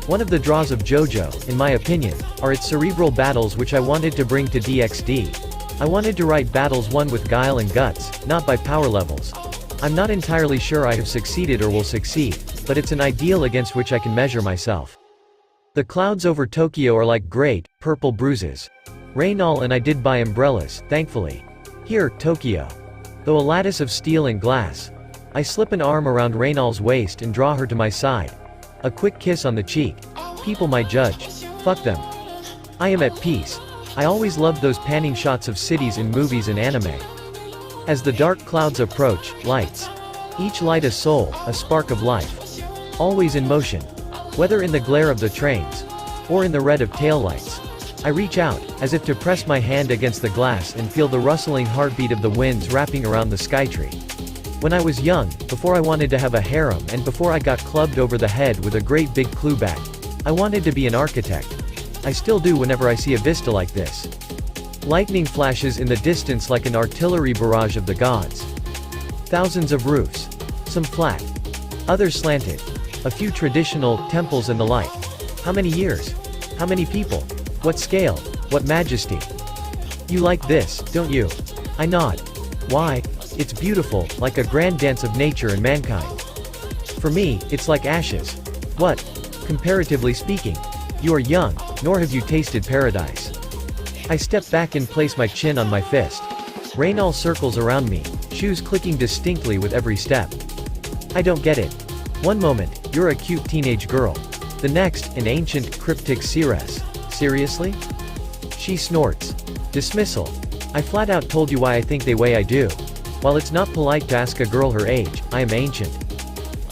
One of the draws of JoJo, in my opinion, are its cerebral battles which I wanted to bring to DxD. I wanted to write battles won with guile and guts, not by power levels. I'm not entirely sure I have succeeded or will succeed, but it's an ideal against which I can measure myself. The clouds over Tokyo are like great, purple bruises. Reynal and I did buy umbrellas, thankfully. Here, Tokyo. Though a lattice of steel and glass. I slip an arm around Reynal's waist and draw her to my side. A quick kiss on the cheek. People might judge. Fuck them. I am at peace. I always loved those panning shots of cities in movies and anime. As the dark clouds approach, lights. Each light a soul, a spark of life. Always in motion. Whether in the glare of the trains, or in the red of taillights. I reach out, as if to press my hand against the glass and feel the rustling heartbeat of the winds wrapping around the skytree. When I was young, before I wanted to have a harem and before I got clubbed over the head with a great big clue bag, I wanted to be an architect. I still do whenever I see a vista like this. Lightning flashes in the distance like an artillery barrage of the gods. Thousands of roofs. Some flat. Others slanted. A few traditional temples and the like. How many years? How many people? What scale? What majesty? You like this, don't you? I nod. Why? It's beautiful, like a grand dance of nature and mankind. For me, it's like ashes. What? Comparatively speaking. You are young, nor have you tasted paradise. I step back and place my chin on my fist. Raynal circles around me, shoes clicking distinctly with every step. I don't get it. One moment, you're a cute teenage girl. The next, an ancient, cryptic seeress. Seriously? She snorts. Dismissal. I flat out told you why I think the way I do. While it's not polite to ask a girl her age, I am ancient.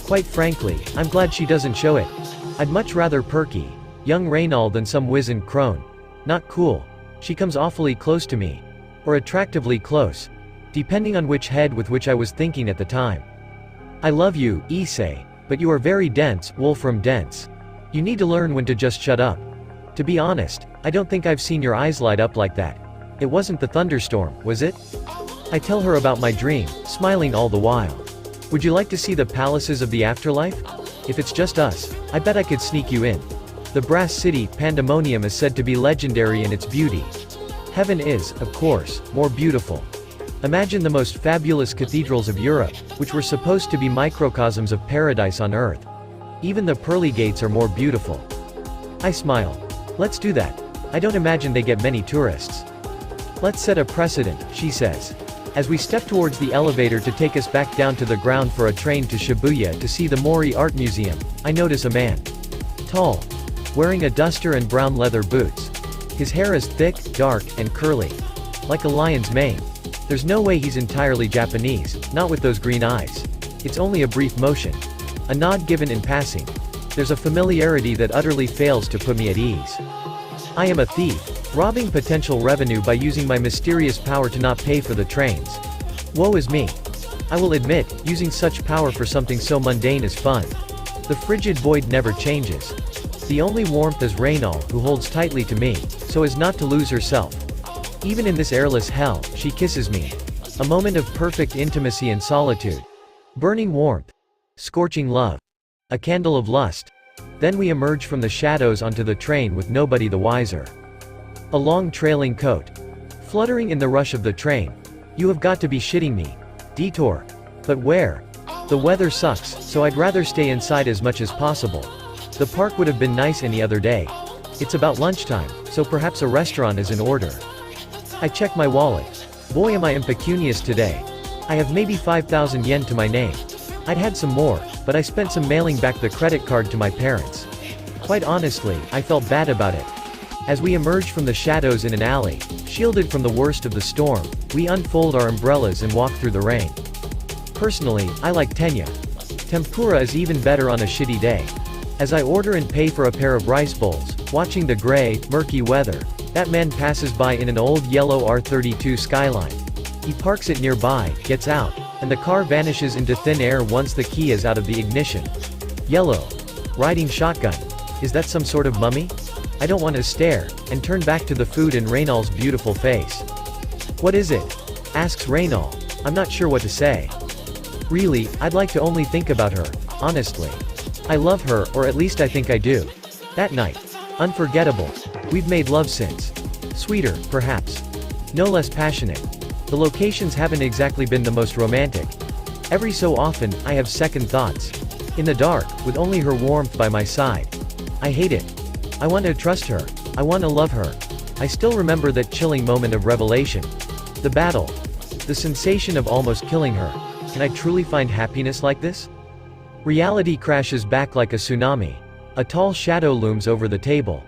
Quite frankly, I'm glad she doesn't show it. I'd much rather perky, young Raynal than some wizened crone. Not cool. She comes awfully close to me. Or attractively close. Depending on which head with which I was thinking at the time. I love you, Issei, but you are very dense, Wolfram dense. You need to learn when to just shut up. To be honest, I don't think I've seen your eyes light up like that. It wasn't the thunderstorm, was it? I tell her about my dream, smiling all the while. Would you like to see the palaces of the afterlife? If it's just us, I bet I could sneak you in. The Brass City, Pandemonium is said to be legendary in its beauty. Heaven is, of course, more beautiful. Imagine the most fabulous cathedrals of Europe, which were supposed to be microcosms of paradise on earth. Even the pearly gates are more beautiful. I smile. Let's do that. I don't imagine they get many tourists. Let's set a precedent, she says. As we step towards the elevator to take us back down to the ground for a train to Shibuya to see the Mori Art Museum, I notice a man. Tall. Wearing a duster and brown leather boots. His hair is thick, dark, and curly. Like a lion's mane. There's no way he's entirely Japanese, not with those green eyes. It's only a brief motion. A nod given in passing. There's a familiarity that utterly fails to put me at ease. I am a thief, robbing potential revenue by using my mysterious power to not pay for the trains. Woe is me. I will admit, using such power for something so mundane is fun. The frigid void never changes. The only warmth is Raynal, who holds tightly to me, so as not to lose herself. Even in this airless hell, she kisses me. A moment of perfect intimacy and solitude. Burning warmth. Scorching love. A candle of lust. Then we emerge from the shadows onto the train with nobody the wiser. A long trailing coat. Fluttering in the rush of the train. You have got to be shitting me. Detour. But where? The weather sucks, so I'd rather stay inside as much as possible. The park would have been nice any other day. It's about lunchtime, so perhaps a restaurant is in order. I check my wallet. Boy am I impecunious today. I have maybe 5,000 yen to my name. I'd had some more, but I spent some mailing back the credit card to my parents. Quite honestly, I felt bad about it. As we emerge from the shadows in an alley, shielded from the worst of the storm, we unfold our umbrellas and walk through the rain. Personally, I like tenya. Tempura is even better on a shitty day. As I order and pay for a pair of rice bowls, watching the gray, murky weather, that man passes by in an old yellow R32 Skyline. He parks it nearby, gets out, and the car vanishes into thin air once the key is out of the ignition. Yellow. Riding shotgun. Is that some sort of mummy? I don't want to stare, and turn back to the food and Raynal's beautiful face. What is it? Asks Raynal. I'm not sure what to say. Really, I'd like to only think about her, honestly. I love her, or at least I think I do. That night. Unforgettable. We've made love since. Sweeter, perhaps. No less passionate. The locations haven't exactly been the most romantic. Every so often, I have second thoughts. In the dark, with only her warmth by my side. I hate it. I want to trust her. I want to love her. I still remember that chilling moment of revelation. The battle. The sensation of almost killing her. Can I truly find happiness like this? Reality crashes back like a tsunami. A tall shadow looms over the table.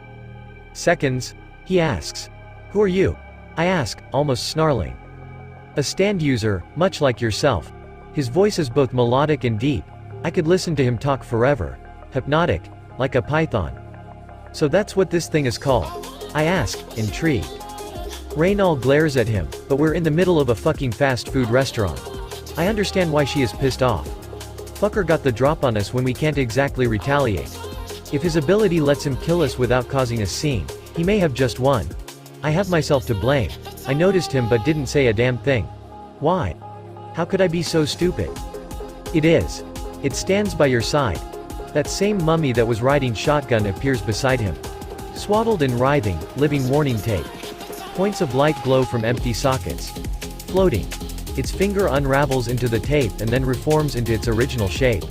Seconds? He asks. Who are you? I ask, almost snarling. A stand user, much like yourself. His voice is both melodic and deep. I could listen to him talk forever. Hypnotic, like a python. So that's what this thing is called? I ask, intrigued. Reynal glares at him, but we're in the middle of a fucking fast food restaurant. I understand why she is pissed off. Fucker got the drop on us when we can't exactly retaliate. If his ability lets him kill us without causing a scene, he may have just won. I have myself to blame. I noticed him but didn't say a damn thing. Why? How could I be so stupid? It is. It stands by your side. That same mummy that was riding shotgun appears beside him. Swaddled in writhing, living warning tape. Points of light glow from empty sockets. Floating. Its finger unravels into the tape and then reforms into its original shape.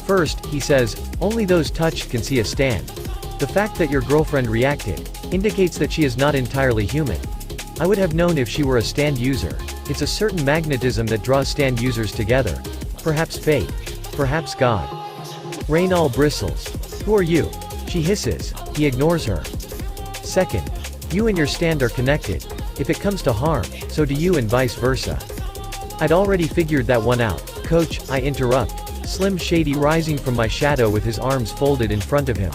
First, he says, only those touched can see a stand. The fact that your girlfriend reacted indicates that she is not entirely human. I would have known if she were a stand user. It's a certain magnetism that draws stand users together. Perhaps fate. Perhaps God. Reynal bristles. Who are you? She hisses. He ignores her. Second, you and your stand are connected. If it comes to harm, so do you and vice versa. I'd already figured that one out, coach, I interrupt, Slim Shady rising from my shadow with his arms folded in front of him.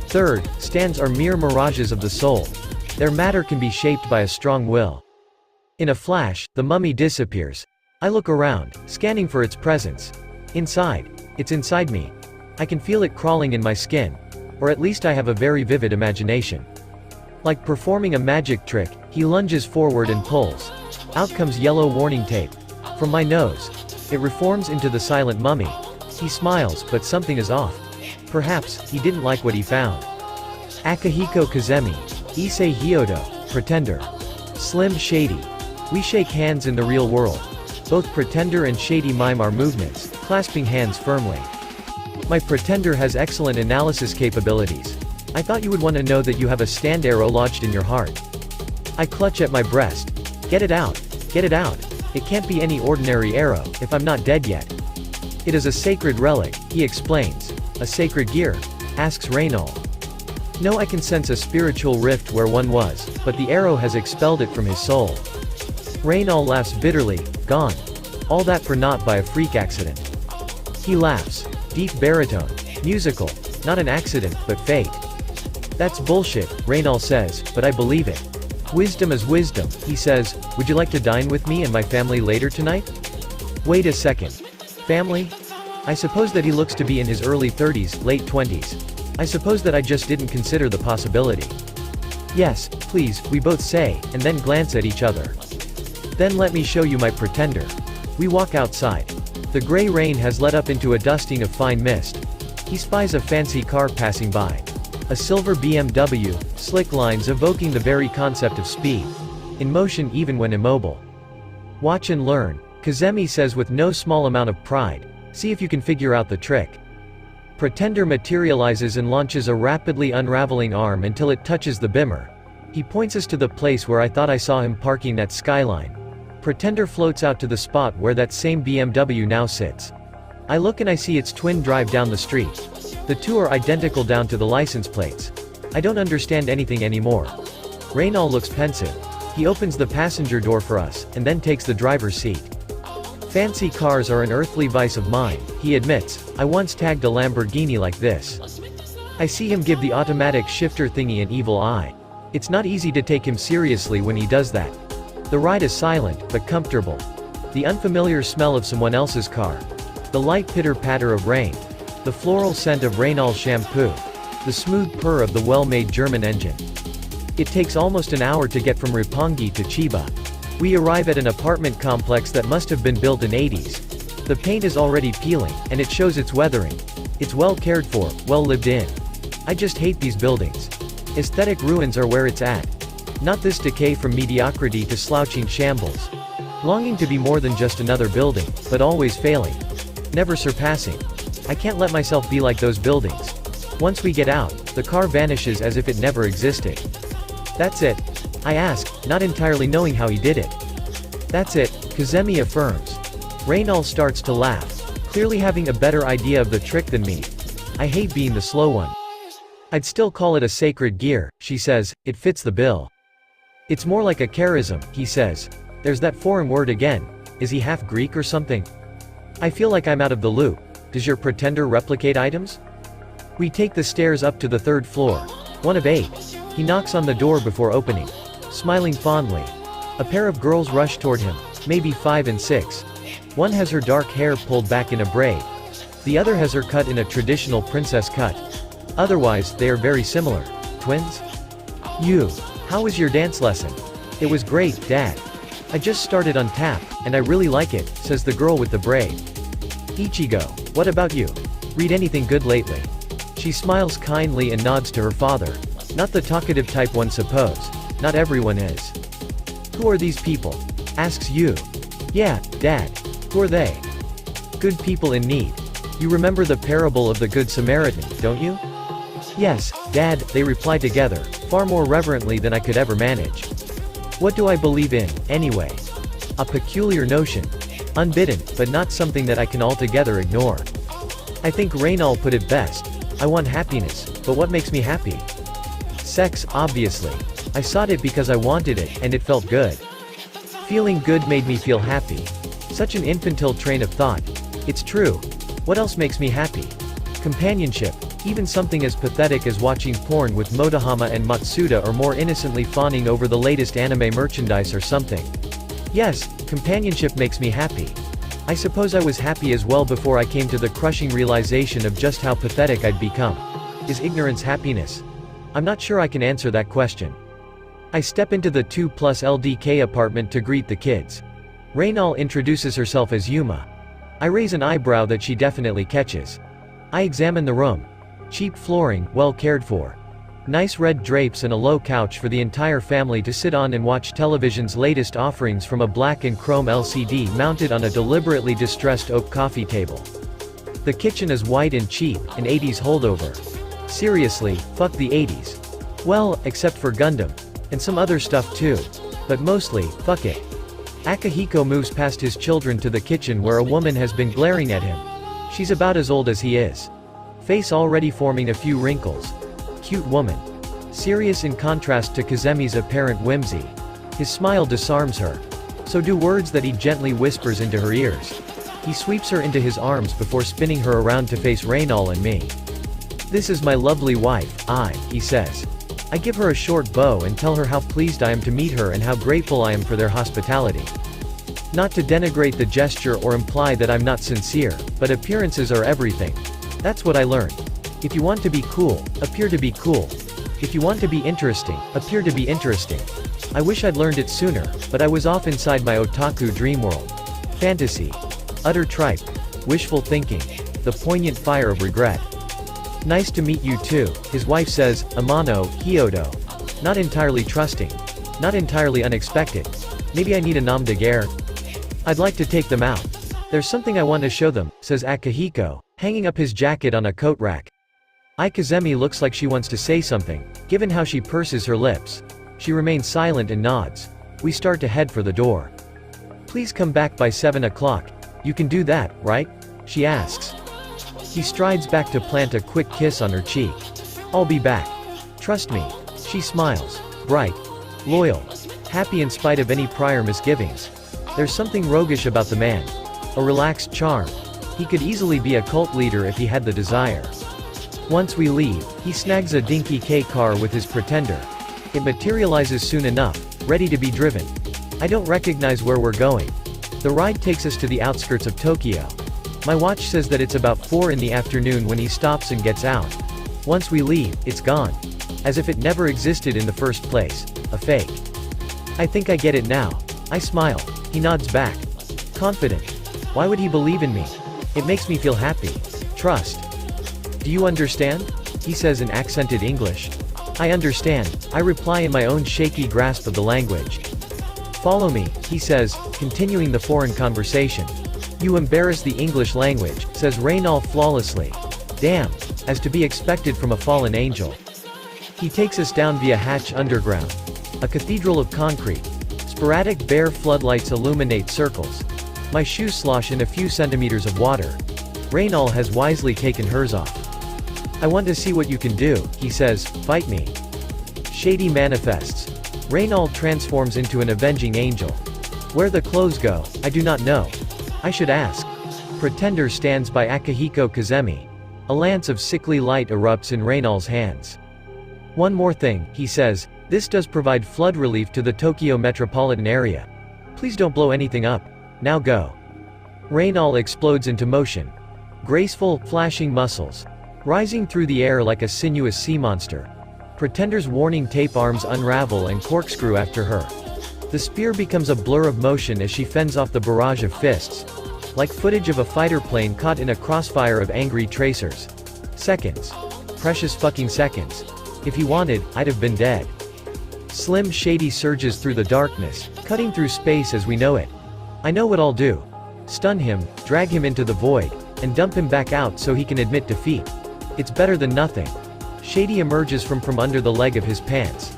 Third, stands are mere mirages of the soul. Their matter can be shaped by a strong will. In a flash, the mummy disappears. I look around, scanning for its presence. Inside. It's inside me. I can feel it crawling in my skin. Or at least I have a very vivid imagination. Like performing a magic trick, he lunges forward and pulls. Out comes yellow warning tape. From my nose. It reforms into the silent mummy. He smiles, but something is off. Perhaps, he didn't like what he found. Akihiko Kazemi. Issei Hyodo. Pretender. Slim Shady. We shake hands in the real world. Both Pretender and Shady mime our movements, clasping hands firmly. My Pretender has excellent analysis capabilities. I thought you would want to know that you have a stand arrow lodged in your heart. I clutch at my breast. Get it out. Get it out. It can't be any ordinary arrow, if I'm not dead yet. It is a sacred relic, he explains. A sacred gear? Asks Reynal. No, I can sense a spiritual rift where one was, but the arrow has expelled it from his soul. Reynal laughs bitterly. Gone. All that for naught by a freak accident. He laughs. Deep baritone. Musical. Not an accident, but fate. That's bullshit, Reynal says, but I believe it. Wisdom is wisdom, he says. Would you like to dine with me and my family later tonight? Wait a second. Family? I suppose that he looks to be in his early 30s, late 20s. I suppose that I just didn't consider the possibility. Yes, please, we both say, and then glance at each other. Then let me show you my Pretender. We walk outside. The gray rain has let up into a dusting of fine mist. He spies a fancy car passing by. A silver BMW, slick lines evoking the very concept of speed. In motion even when immobile. Watch and learn, Kazemi says with no small amount of pride. See if you can figure out the trick. Pretender materializes and launches a rapidly unraveling arm until it touches the bimmer. He points us to the place where I thought I saw him parking that skyline. Pretender floats out to the spot where that same BMW now sits. I look and I see its twin drive down the street. The two are identical down to the license plates. I don't understand anything anymore. Reynal looks pensive. He opens the passenger door for us, and then takes the driver's seat. Fancy cars are an earthly vice of mine, he admits. I once tagged a Lamborghini like this. I see him give the automatic shifter thingy an evil eye. It's not easy to take him seriously when he does that. The ride is silent, but comfortable. The unfamiliar smell of someone else's car. The light pitter-patter of rain. The floral scent of Reynal shampoo. The smooth purr of the well-made German engine. It takes almost an hour to get from Roppongi to Chiba. We arrive at an apartment complex that must have been built in 80s. The paint is already peeling, and it shows its weathering. It's well cared for, well lived in. I just hate these buildings. Aesthetic ruins are where it's at. Not this decay from mediocrity to slouching shambles. Longing to be more than just another building, but always failing. Never surpassing. I can't let myself be like those buildings. Once we get out, the car vanishes as if it never existed. That's it. I ask, not entirely knowing how he did it. That's it, Kazemi affirms. Reynal starts to laugh, clearly having a better idea of the trick than me. I hate being the slow one. I'd still call it a sacred gear, she says, it fits the bill. It's more like a charism, he says. There's that foreign word again. Is he half Greek or something? I feel like I'm out of the loop. Does your pretender replicate items? We take the stairs up to the 3rd floor. One of 8. He knocks on the door before opening. Smiling fondly. A pair of girls rush toward him, maybe 5 and 6. One has her dark hair pulled back in a braid. The other has her cut in a traditional princess cut. Otherwise, they are very similar. Twins? You. How was your dance lesson? It was great, Dad. I just started on tap, and I really like it, says the girl with the braid. Ichigo, what about you? Read anything good lately? She smiles kindly and nods to her father. Not the talkative type one suppose. Not everyone is. Who are these people? Asks Yu. Yeah, Dad. Who are they? Good people in need. You remember the parable of the Good Samaritan, don't you? Yes, Dad, they reply together, far more reverently than I could ever manage. What do I believe in, anyway? A peculiar notion. Unbidden, but not something that I can altogether ignore. I think Reynal put it best. I want happiness, but what makes me happy? Sex, obviously. I sought it because I wanted it, and it felt good. Feeling good made me feel happy. Such an infantile train of thought. It's true. What else makes me happy? Companionship. Even something as pathetic as watching porn with Motohama and Matsuda or more innocently fawning over the latest anime merchandise or something. Yes, companionship makes me happy. I suppose I was happy as well before I came to the crushing realization of just how pathetic I'd become. Is ignorance happiness? I'm not sure I can answer that question. I step into the 2+ LDK apartment to greet the kids. Reynal introduces herself as Yuma. I raise an eyebrow that she definitely catches. I examine the room. Cheap flooring, well cared for. Nice red drapes and a low couch for the entire family to sit on and watch television's latest offerings from a black and chrome LCD mounted on a deliberately distressed oak coffee table. The kitchen is white and cheap, an 80s holdover. Seriously, fuck the 80s. Well, except for Gundam. And some other stuff too. But mostly, fuck it. Akihiko moves past his children to the kitchen where a woman has been glaring at him. She's about as old as he is. Face already forming a few wrinkles. Cute woman. Serious in contrast to Kazemi's apparent whimsy. His smile disarms her. So do words that he gently whispers into her ears. He sweeps her into his arms before spinning her around to face Reynal and me. This is my lovely wife, he says. I give her a short bow and tell her how pleased I am to meet her and how grateful I am for their hospitality. Not to denigrate the gesture or imply that I'm not sincere, but appearances are everything. That's what I learned. If you want to be cool, appear to be cool. If you want to be interesting, appear to be interesting. I wish I'd learned it sooner, but I was off inside my otaku dream world. Fantasy. Utter tripe. Wishful thinking. The poignant fire of regret. Nice to meet you too, his wife says, Amano, Hyodo. Not entirely trusting. Not entirely unexpected. Maybe I need a nom de guerre. I'd like to take them out. There's something I want to show them, says Akihiko, hanging up his jacket on a coat rack. Kazemi looks like she wants to say something, given how she purses her lips. She remains silent and nods. We start to head for the door. Please come back by 7 o'clock. You can do that, right? She asks. He strides back to plant a quick kiss on her cheek. I'll be back. Trust me. She smiles. Bright. Loyal. Happy in spite of any prior misgivings. There's something roguish about the man. A relaxed charm. He could easily be a cult leader if he had the desire. Once we leave, he snags a dinky K car with his pretender. It materializes soon enough, ready to be driven. I don't recognize where we're going. The ride takes us to the outskirts of Tokyo. My watch says that it's about 4 in the afternoon when he stops and gets out. Once we leave, it's gone. As if it never existed in the first place. A fake. I think I get it now. I smile. He nods back. Confident. Why would he believe in me? It makes me feel happy. Trust. Do you understand? He says in accented English. I understand, I reply in my own shaky grasp of the language. Follow me, he says, continuing the foreign conversation. You embarrass the English language, says Reynal flawlessly. Damn, as to be expected from a fallen angel. He takes us down via hatch underground. A cathedral of concrete. Sporadic bare floodlights illuminate circles. My shoes slosh in a few centimeters of water. Reynal has wisely taken hers off. I want to see what you can do, he says, fight me. Shady manifests. Reynal transforms into an avenging angel. Where the clothes go, I do not know. I should ask. Pretender stands by Akihiko Kazemi. A lance of sickly light erupts in Reynol's hands. One more thing, he says, this does provide flood relief to the Tokyo metropolitan area. Please don't blow anything up. Now go. Reynol explodes into motion. Graceful, flashing muscles. Rising through the air like a sinuous sea monster. Pretender's warning tape arms unravel and corkscrew after her. The spear becomes a blur of motion as she fends off the barrage of fists. Like footage of a fighter plane caught in a crossfire of angry tracers. Seconds. Precious fucking seconds. If he wanted, I'd have been dead. Slim Shady surges through the darkness, cutting through space as we know it. I know what I'll do. Stun him, drag him into the void, and dump him back out so he can admit defeat. It's better than nothing. Shady emerges from under the leg of his pants.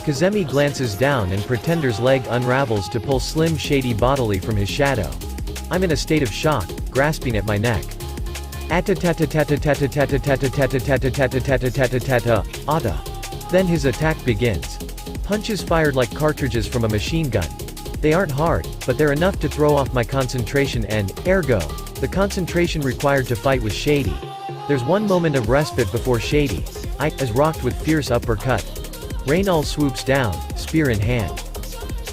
Kazemi glances down and Pretender's leg unravels to pull Slim Shady bodily from his shadow. I'm in a state of shock, grasping at my neck. Then his attack begins. Punches fired like cartridges from a machine gun. They aren't hard, but they're enough to throw off my concentration and, ergo, the concentration required to fight with Shady. There's one moment of respite before Shady is rocked with fierce uppercut. Reynol swoops down, spear in hand.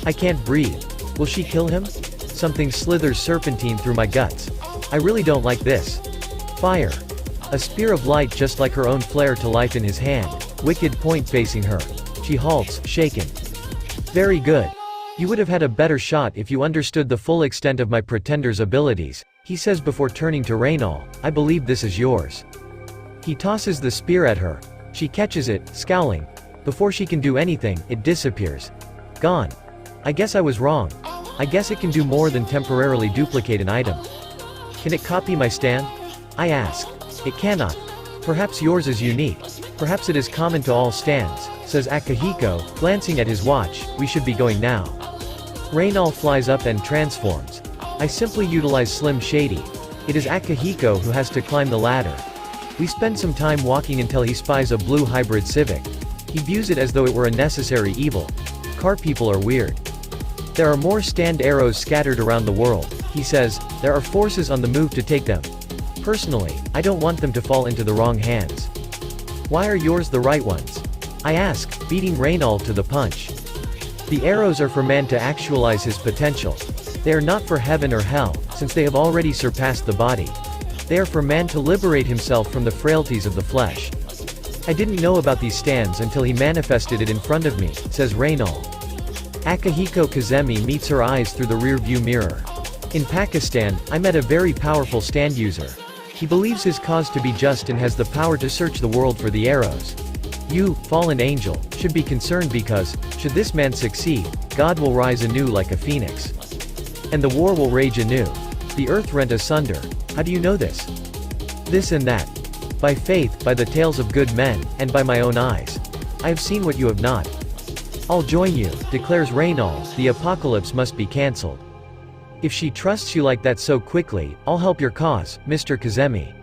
I can't breathe. Will she kill him? Something slithers serpentine through my guts. I really don't like this. Fire. A spear of light just like her own flare to life in his hand, wicked point facing her. She halts, shaken. Very good. You would have had a better shot if you understood the full extent of my Pretender's abilities, he says before turning to Reynol. I believe this is yours. He tosses the spear at her. She catches it, scowling. Before she can do anything, it disappears. Gone. I guess I was wrong. I guess it can do more than temporarily duplicate an item. Can it copy my stand? I ask. It cannot. Perhaps yours is unique. Perhaps it is common to all stands, says Akihiko, glancing at his watch. We should be going now. Reynol flies up and transforms. I simply utilize Slim Shady. It is Akihiko who has to climb the ladder. We spend some time walking until he spies a blue hybrid Civic. He views it as though it were a necessary evil. Car people are weird. There are more stand arrows scattered around the world, he says. There are forces on the move to take them. Personally, I don't want them to fall into the wrong hands. Why are yours the right ones? I ask, beating Reynol to the punch. The arrows are for man to actualize his potential. They are not for heaven or hell, since they have already surpassed the body. They are for man to liberate himself from the frailties of the flesh. I didn't know about these stands until he manifested it in front of me, says Reynol. Akihiko Kazemi meets her eyes through the rear-view mirror. In Pakistan, I met a very powerful stand user. He believes his cause to be just and has the power to search the world for the arrows. You, fallen angel, should be concerned because, should this man succeed, God will rise anew like a phoenix. And the war will rage anew. The earth rent asunder. How do you know this? This and that. By faith, by the tales of good men, and by my own eyes. I have seen what you have not. I'll join you, declares Reynol. The apocalypse must be cancelled. If she trusts you like that so quickly, I'll help your cause, Mr. Kazemi.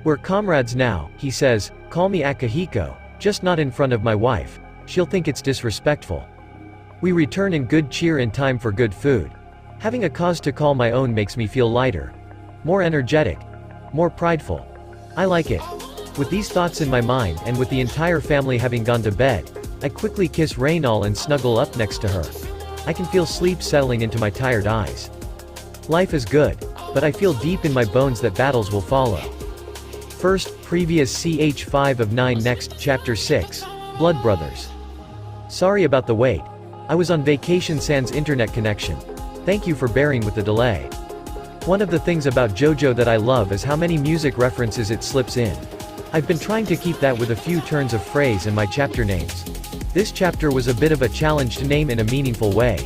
We're comrades now, he says. Call me Akihiko, just not in front of my wife. She'll think it's disrespectful. We return in good cheer in time for good food. Having a cause to call my own makes me feel lighter. More energetic. More prideful. I like it. With these thoughts in my mind and with the entire family having gone to bed, I quickly kiss Reynol and snuggle up next to her. I can feel sleep settling into my tired eyes. Life is good, but I feel deep in my bones that battles will follow. First, previous ch5 of 9 next, chapter 6, Blood Brothers. Sorry about the wait. I was on vacation sans internet connection. Thank you for bearing with the delay. One of the things about JoJo that I love is how many music references it slips in. I've been trying to keep that with a few turns of phrase in my chapter names. This chapter was a bit of a challenge to name in a meaningful way.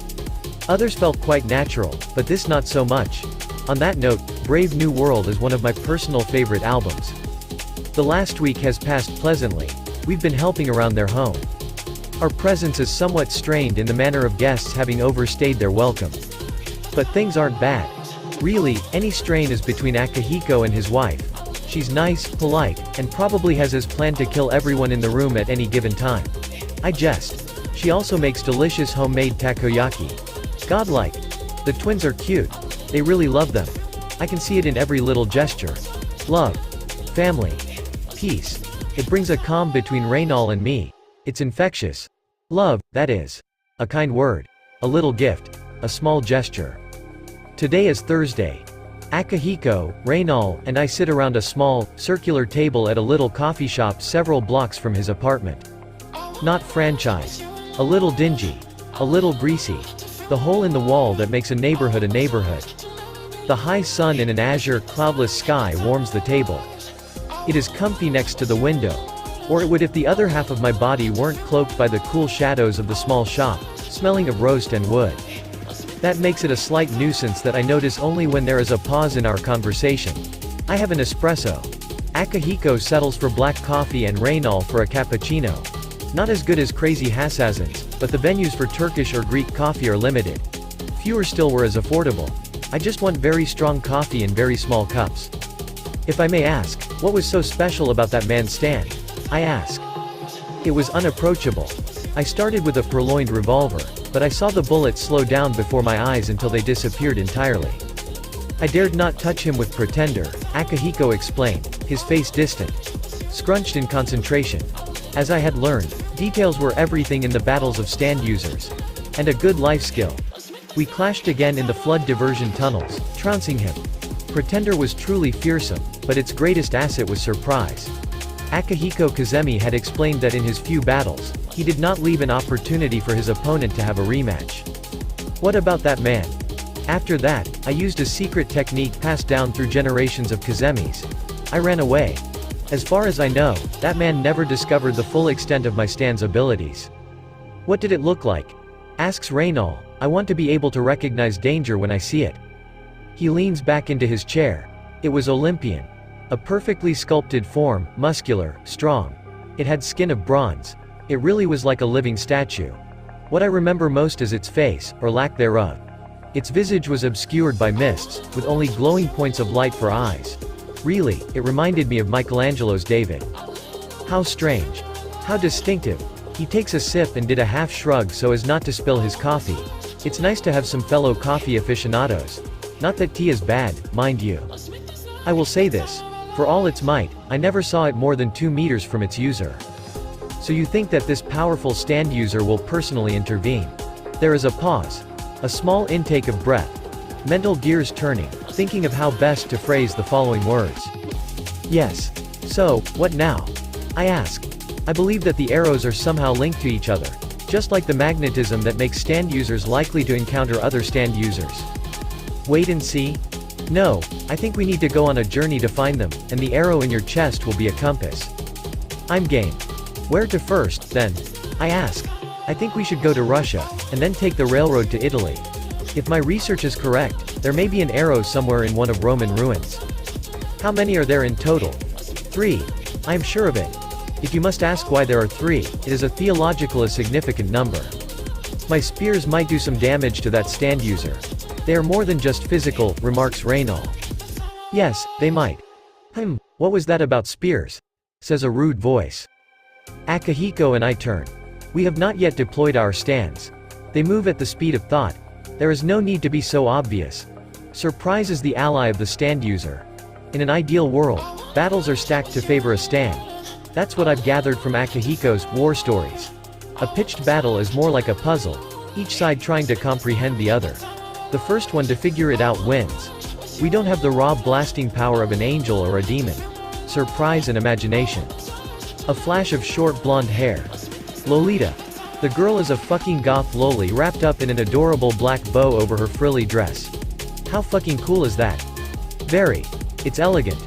Others felt quite natural, but this not so much. On that note, Brave New World is one of my personal favorite albums. The last week has passed pleasantly. We've been helping around their home. Our presence is somewhat strained in the manner of guests having overstayed their welcome. But things aren't bad. Really, any strain is between Akihiko and his wife. She's nice, polite, and probably has his plan to kill everyone in the room at any given time. I jest. She also makes delicious homemade takoyaki. Godlike. The twins are cute. They really love them. I can see it in every little gesture. Love. Family. Peace. It brings a calm between Reynal and me. It's infectious. Love, that is. A kind word. A little gift. A small gesture. Today is Thursday. Akihiko, Reynal, and I sit around a small, circular table at a little coffee shop several blocks from his apartment. Not franchised. A little dingy. A little greasy. The hole in the wall that makes a neighborhood a neighborhood. The high sun in an azure, cloudless sky warms the table. It is comfy next to the window. Or it would if the other half of my body weren't cloaked by the cool shadows of the small shop, smelling of roast and wood. That makes it a slight nuisance that I notice only when there is a pause in our conversation. I have an espresso. Akihiko settles for black coffee and Reynal for a cappuccino. Not as good as Crazy Hassassin's, but the venues for Turkish or Greek coffee are limited. Fewer still were as affordable. I just want very strong coffee in very small cups. If I may ask, what was so special about that man's stand? I ask. It was unapproachable. I started with a purloined revolver, but I saw the bullets slow down before my eyes until they disappeared entirely. I dared not touch him with Pretender, Akihiko explained, his face distant. Scrunched in concentration. As I had learned, details were everything in the battles of stand users. And a good life skill. We clashed again in the flood diversion tunnels, trouncing him. Pretender was truly fearsome, but its greatest asset was surprise. Akihiko Kazemi had explained that in his few battles, he did not leave an opportunity for his opponent to have a rematch. What about that man? After that, I used a secret technique passed down through generations of Kazemis. I ran away. As far as I know, that man never discovered the full extent of my stand's abilities. What did it look like? Asks Reynal. I want to be able to recognize danger when I see it. He leans back into his chair. It was Olympian. A perfectly sculpted form, muscular, strong. It had skin of bronze. It really was like a living statue. What I remember most is its face, or lack thereof. Its visage was obscured by mists, with only glowing points of light for eyes. Really, it reminded me of Michelangelo's David. How strange. How distinctive. He takes a sip and did a half shrug so as not to spill his coffee. It's nice to have some fellow coffee aficionados. Not that tea is bad, mind you. I will say this. For all its might, I never saw it more than 2 meters from its user. So you think that this powerful stand user will personally intervene? There is a pause. A small intake of breath. Mental gears turning, thinking of how best to phrase the following words. Yes. So, what now? I ask. I believe that the arrows are somehow linked to each other. Just like the magnetism that makes stand users likely to encounter other stand users. Wait and see? No, I think we need to go on a journey to find them, and the arrow in your chest will be a compass. I'm game. Where to first, then? I ask. I think we should go to Russia, and then take the railroad to Italy. If my research is correct, there may be an arrow somewhere in one of Roman ruins. How many are there in total? 3. I am sure of it. If you must ask why there are 3, it is a theologically significant number. My spears might do some damage to that stand user. They are more than just physical, remarks Reynal. Yes, they might. What was that about spears? Says a rude voice. Akihiko and I turn. We have not yet deployed our stands. They move at the speed of thought. There is no need to be so obvious. Surprise is the ally of the stand user. In an ideal world, battles are stacked to favor a stand. That's what I've gathered from Akihiko's war stories. A pitched battle is more like a puzzle, each side trying to comprehend the other. The first one to figure it out wins. We don't have the raw blasting power of an angel or a demon. Surprise and imagination. A flash of short blonde hair. Lolita. The girl is a fucking goth loli wrapped up in an adorable black bow over her frilly dress. How fucking cool is that? Very. It's elegant.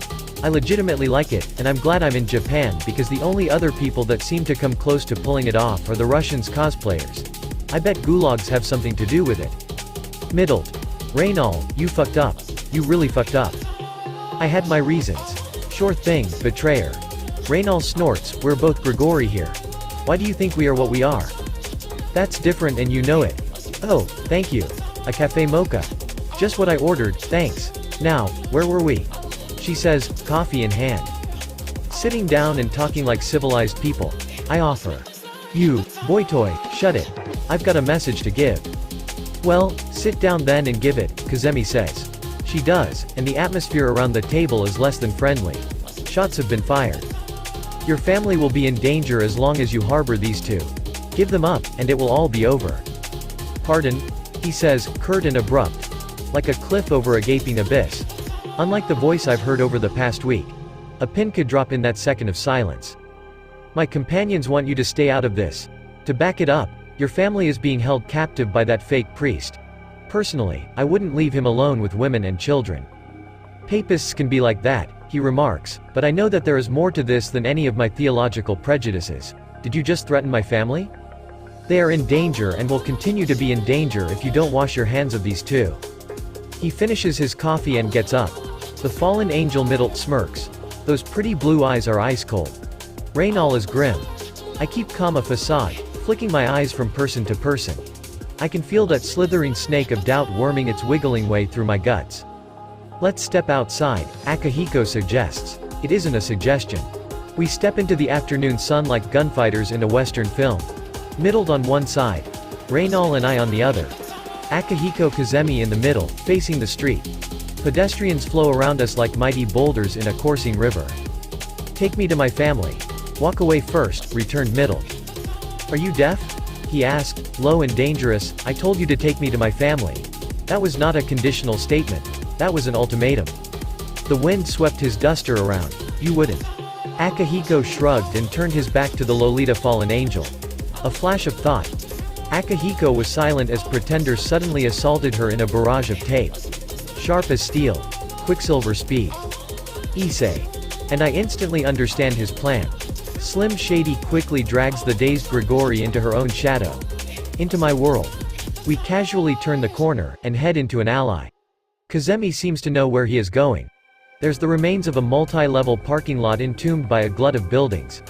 I legitimately like it, and I'm glad I'm in Japan because the only other people that seem to come close to pulling it off are the Russians cosplayers. I bet gulags have something to do with it. Middled. Reynal, you fucked up. You really fucked up. I had my reasons. Sure thing, betrayer. Reynal snorts, we're both Grigori here. Why do you think we are what we are? That's different and you know it. Oh, thank you. A cafe mocha. Just what I ordered, thanks. Now, where were we? She says, coffee in hand. Sitting down and talking like civilized people. I offer. You, boy toy, shut it. I've got a message to give. Well, sit down then and give it, Kazemi says. She does, and the atmosphere around the table is less than friendly. Shots have been fired. Your family will be in danger as long as you harbor these two. Give them up, and it will all be over. Pardon? He says, curt and abrupt. Like a cliff over a gaping abyss. Unlike the voice I've heard over the past week. A pin could drop in that second of silence. My companions want you to stay out of this. To back it up, your family is being held captive by that fake priest. Personally, I wouldn't leave him alone with women and children. Papists can be like that, he remarks, but I know that there is more to this than any of my theological prejudices. Did you just threaten my family? They are in danger and will continue to be in danger if you don't wash your hands of these two. He finishes his coffee and gets up. The fallen angel Middle smirks. Those pretty blue eyes are ice cold. Reynal is grim. I keep calm a facade, flicking my eyes from person to person. I can feel that slithering snake of doubt worming its wiggling way through my guts. Let's step outside, Akihiko suggests. It isn't a suggestion. We step into the afternoon sun like gunfighters in a Western film. Middled on one side. Reynal and I on the other. Akihiko Kazemi in the middle, facing the street. Pedestrians flow around us like mighty boulders in a coursing river. Take me to my family. Walk away first, returned Middle. Are you deaf? He asked, low and dangerous. I told you to take me to my family. That was not a conditional statement. That was an ultimatum. The wind swept his duster around. You wouldn't. Akihiko shrugged and turned his back to the Lolita fallen angel. A flash of thought. Akihiko was silent as Pretender suddenly assaulted her in a barrage of tape. Sharp as steel. Quicksilver speed. Issei. And I instantly understand his plan. Slim Shady quickly drags the dazed Grigori into her own shadow. Into my world. We casually turn the corner, and head into an ally. Kazemi seems to know where he is going. There's the remains of a multi-level parking lot entombed by a glut of buildings.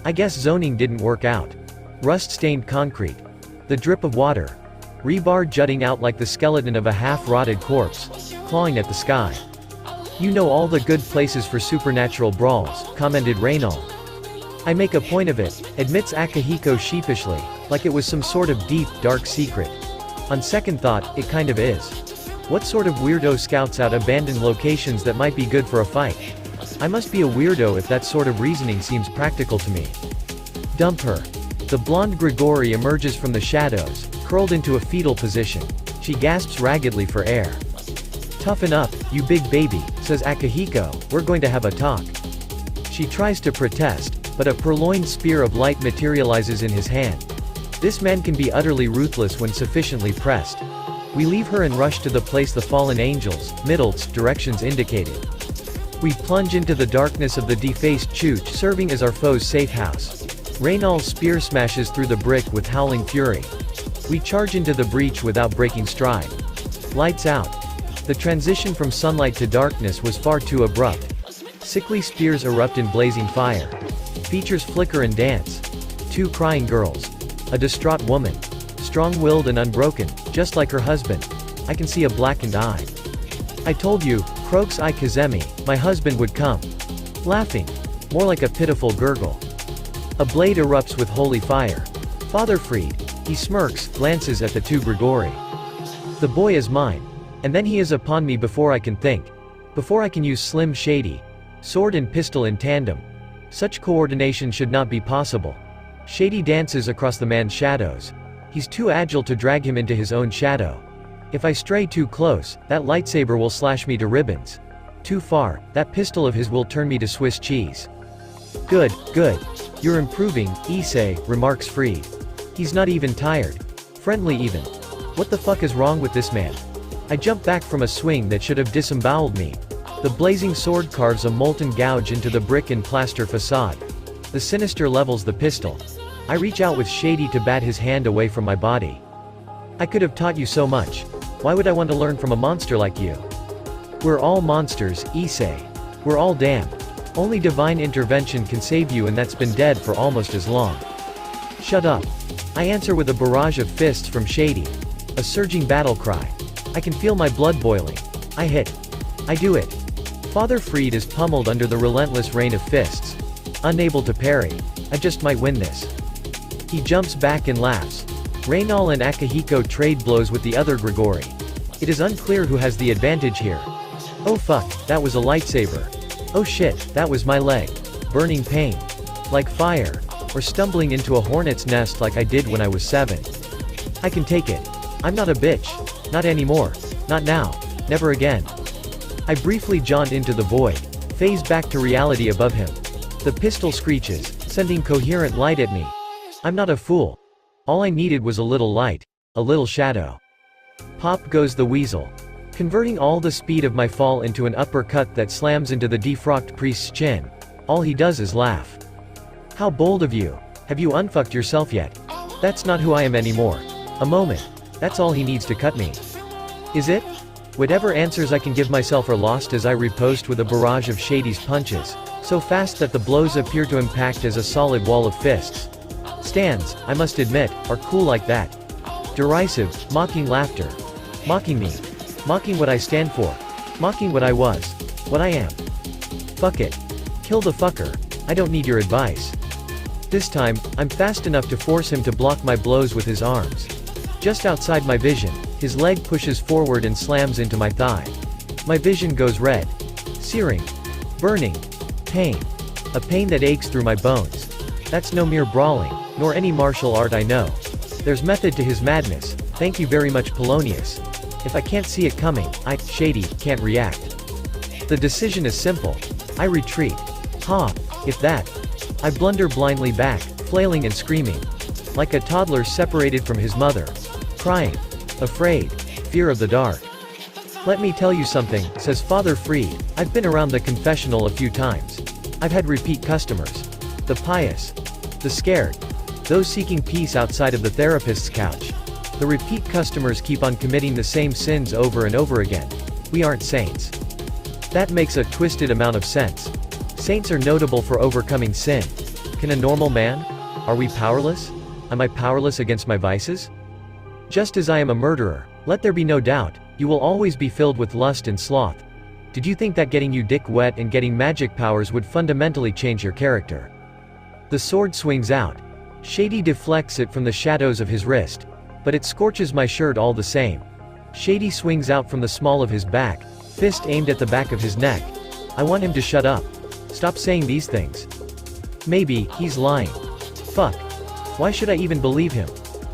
I guess zoning didn't work out. Rust-stained concrete. The drip of water. Rebar jutting out like the skeleton of a half-rotted corpse, clawing at the sky. You know all the good places for supernatural brawls, commented Reynal. I make a point of it, admits Akihiko sheepishly, like it was some sort of deep, dark secret. On second thought, it kind of is. What sort of weirdo scouts out abandoned locations that might be good for a fight? I must be a weirdo if that sort of reasoning seems practical to me. Dump her. The blonde Grigori emerges from the shadows, curled into a fetal position. She gasps raggedly for air. Toughen up, you big baby, says Akihiko, we're going to have a talk. She tries to protest, but a purloined spear of light materializes in his hand. This man can be utterly ruthless when sufficiently pressed. We leave her and rush to the place the fallen angels, Middle's, directions indicated. We plunge into the darkness of the defaced chooch serving as our foe's safe house. Reynal's spear smashes through the brick with howling fury. We charge into the breach without breaking stride. Lights out. The transition from sunlight to darkness was far too abrupt. Sickly spears erupt in blazing fire. Features flicker and dance. Two crying girls. A distraught woman. Strong-willed and unbroken, just like her husband. I can see a blackened eye. I told you, croaks I Kazemi, my husband would come. Laughing. More like a pitiful gurgle. A blade erupts with holy fire. Father Fried. He smirks, glances at the two Grigori. The boy is mine. And then he is upon me before I can think. Before I can use Slim Shady. Sword and pistol in tandem. Such coordination should not be possible. Shady dances across the man's shadows. He's too agile to drag him into his own shadow. If I stray too close, that lightsaber will slash me to ribbons. Too far, that pistol of his will turn me to Swiss cheese. Good, good. You're improving, Issei, remarks Fried. He's not even tired. Friendly even. What the fuck is wrong with this man? I jump back from a swing that should have disemboweled me. The blazing sword carves a molten gouge into the brick and plaster facade. The sinister levels the pistol. I reach out with Shady to bat his hand away from my body. I could have taught you so much. Why would I want to learn from a monster like you? We're all monsters, Issei. We're all damned. Only divine intervention can save you, and that's been dead for almost as long. Shut up. I answer with a barrage of fists from Shady. A surging battle cry. I can feel my blood boiling. I hit. I do it. Father Fried is pummeled under the relentless rain of fists. Unable to parry. I just might win this. He jumps back and laughs. Reynal and Akihiko trade blows with the other Grigori. It is unclear who has the advantage here. Oh fuck, that was a lightsaber. Oh shit, that was my leg. Burning pain. Like fire. Or stumbling into a hornet's nest like I did when I was 7. I can take it. I'm not a bitch. Not anymore. Not now. Never again. I briefly jaunt into the void. Phase back to reality above him. The pistol screeches, sending coherent light at me. I'm not a fool. All I needed was a little light. A little shadow. Pop goes the weasel. Converting all the speed of my fall into an uppercut that slams into the defrocked priest's chin. All he does is laugh. How bold of you. Have you unfucked yourself yet? That's not who I am anymore. A moment. That's all he needs to cut me. Is it? Whatever answers I can give myself are lost as I riposte with a barrage of Shady's punches, so fast that the blows appear to impact as a solid wall of fists. Stands, I must admit, are cool like that. Derisive, mocking laughter. Mocking me. Mocking what I stand for. Mocking what I was. What I am. Fuck it. Kill the fucker. I don't need your advice. This time, I'm fast enough to force him to block my blows with his arms. Just outside my vision, his leg pushes forward and slams into my thigh. My vision goes red. Searing. Burning. Pain. A pain that aches through my bones. That's no mere brawling, nor any martial art I know. There's method to his madness. Thank you very much, Polonius. If I can't see it coming, Shady, can't react. The decision is simple. I retreat. Ha, if that. I blunder blindly back, flailing and screaming. Like a toddler separated from his mother. Crying. Afraid. Fear of the dark. Let me tell you something, says Father Freed. I've been around the confessional a few times. I've had repeat customers. The pious. The scared. Those seeking peace outside of the therapist's couch. The repeat customers keep on committing the same sins over and over again. We aren't saints. That makes a twisted amount of sense. Saints are notable for overcoming sin. Can a normal man? Are we powerless? Am I powerless against my vices? Just as I am a murderer, let there be no doubt, you will always be filled with lust and sloth. Did you think that getting you dick wet and getting magic powers would fundamentally change your character? The sword swings out. Shady deflects it from the shadows of his wrist. But it scorches my shirt all the same. Shady swings out from the small of his back, fist aimed at the back of his neck. I want him to shut up. Stop saying these things. Maybe, he's lying. Fuck. Why should I even believe him?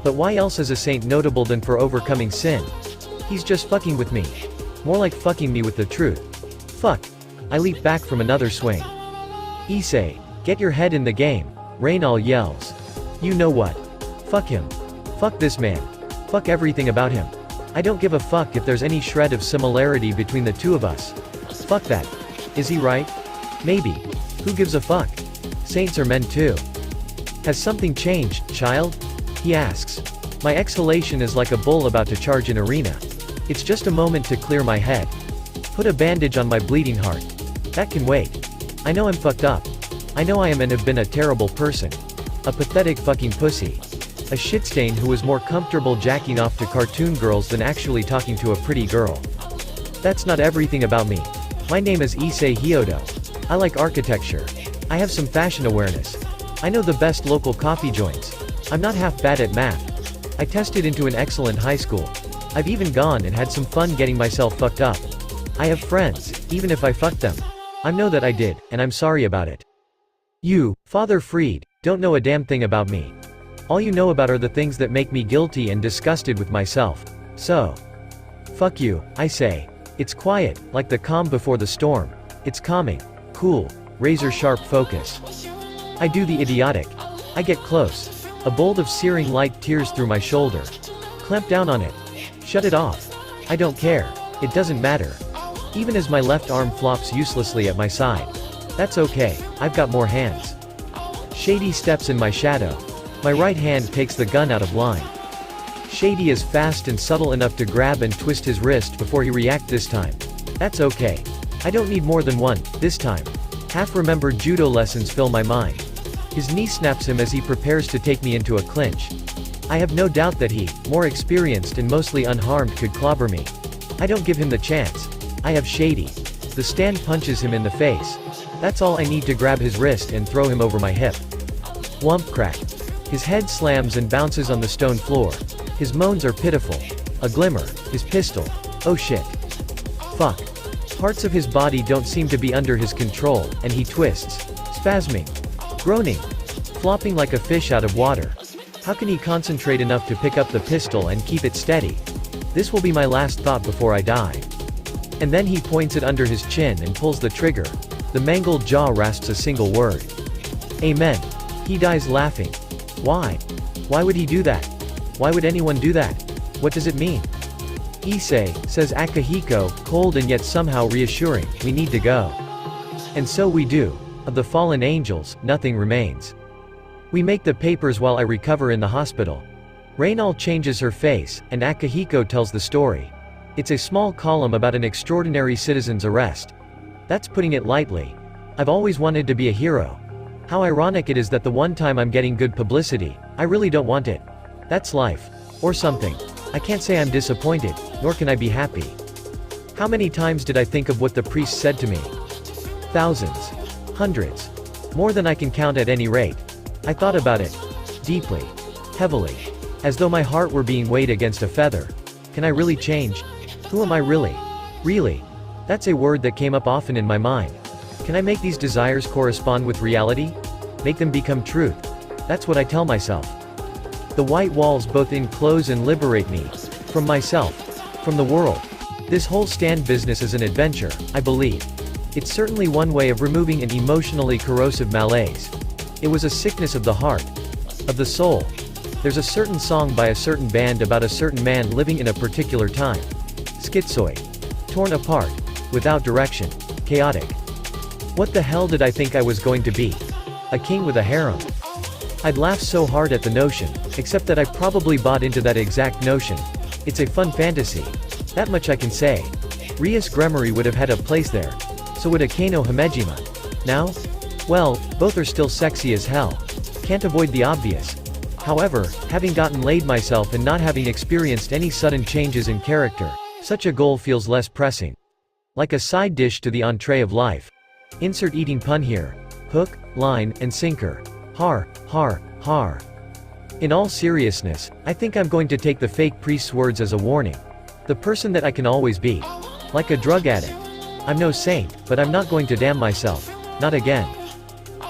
But why else is a saint notable than for overcoming sin? He's just fucking with me. More like fucking me with the truth. Fuck. I leap back from another swing. Issei, get your head in the game, Reynal yells. You know what? Fuck him. Fuck this man. Fuck everything about him. I don't give a fuck if there's any shred of similarity between the two of us. Fuck that. Is he right? Maybe. Who gives a fuck? Saints are men too. Has something changed, child? He asks. My exhalation is like a bull about to charge an arena. It's just a moment to clear my head. Put a bandage on my bleeding heart. That can wait. I know I'm fucked up. I know I am and have been a terrible person. A pathetic fucking pussy. A shitstain who was more comfortable jacking off to cartoon girls than actually talking to a pretty girl. That's not everything about me. My name is Issei Hyodo. I like architecture. I have some fashion awareness. I know the best local coffee joints. I'm not half bad at math. I tested into an excellent high school. I've even gone and had some fun getting myself fucked up. I have friends, even if I fucked them. I know that I did, and I'm sorry about it. You, Father Freed, don't know a damn thing about me. All you know about are the things that make me guilty and disgusted with myself. So. Fuck you, I say. It's quiet, like the calm before the storm. It's calming. Cool. Razor-sharp focus. I do the idiotic. I get close. A bolt of searing light tears through my shoulder. Clamp down on it. Shut it off. I don't care. It doesn't matter. Even as my left arm flops uselessly at my side. That's okay, I've got more hands. Shady steps in my shadow. My right hand takes the gun out of line. Shady is fast and subtle enough to grab and twist his wrist before he reacts this time. That's okay. I don't need more than one, this time. Half-remembered judo lessons fill my mind. His knee snaps him as he prepares to take me into a clinch. I have no doubt that he, more experienced and mostly unharmed, could clobber me. I don't give him the chance. I have Shady. The stand punches him in the face. That's all I need to grab his wrist and throw him over my hip. Whomp crack. His head slams and bounces on the stone floor. His moans are pitiful. A glimmer. His pistol. Oh shit. Fuck. Parts of his body don't seem to be under his control, and he twists. Spasming. Groaning. Flopping like a fish out of water. How can he concentrate enough to pick up the pistol and keep it steady? This will be my last thought before I die. And then he points it under his chin and pulls the trigger. The mangled jaw rasps a single word. Amen. He dies laughing. Why? Why would he do that? Why would anyone do that? What does it mean? Issei, says Akihiko, cold and yet somehow reassuring, we need to go. And so we do. Of the fallen angels, nothing remains. We make the papers while I recover in the hospital. Reynal changes her face, and Akihiko tells the story. It's a small column about an extraordinary citizen's arrest. That's putting it lightly. I've always wanted to be a hero. How ironic it is that the one time I'm getting good publicity, I really don't want it. That's life. Or something. I can't say I'm disappointed, nor can I be happy. How many times did I think of what the priest said to me? Thousands. Hundreds. More than I can count at any rate. I thought about it. Deeply. Heavily. As though my heart were being weighed against a feather. Can I really change? Who am I really? Really? That's a word that came up often in my mind. Can I make these desires correspond with reality? Make them become truth? That's what I tell myself. The white walls both enclose and liberate me. From myself. From the world. This whole stand business is an adventure, I believe. It's certainly one way of removing an emotionally corrosive malaise. It was a sickness of the heart. Of the soul. There's a certain song by a certain band about a certain man living in a particular time. Schizoid. Torn apart. Without direction. Chaotic. What the hell did I think I was going to be? A king with a harem. I'd laugh so hard at the notion, except that I probably bought into that exact notion. It's a fun fantasy. That much I can say. Rias Gremory would have had a place there. So would Akeno Himejima. Now? Well, both are still sexy as hell. Can't avoid the obvious. However, having gotten laid myself and not having experienced any sudden changes in character, such a goal feels less pressing. Like a side dish to the entree of life. Insert eating pun here. Hook, line, and sinker. Har, har, har. In all seriousness, I think I'm going to take the fake priest's words as a warning. The person that I can always be. Like a drug addict. I'm no saint, but I'm not going to damn myself. Not again.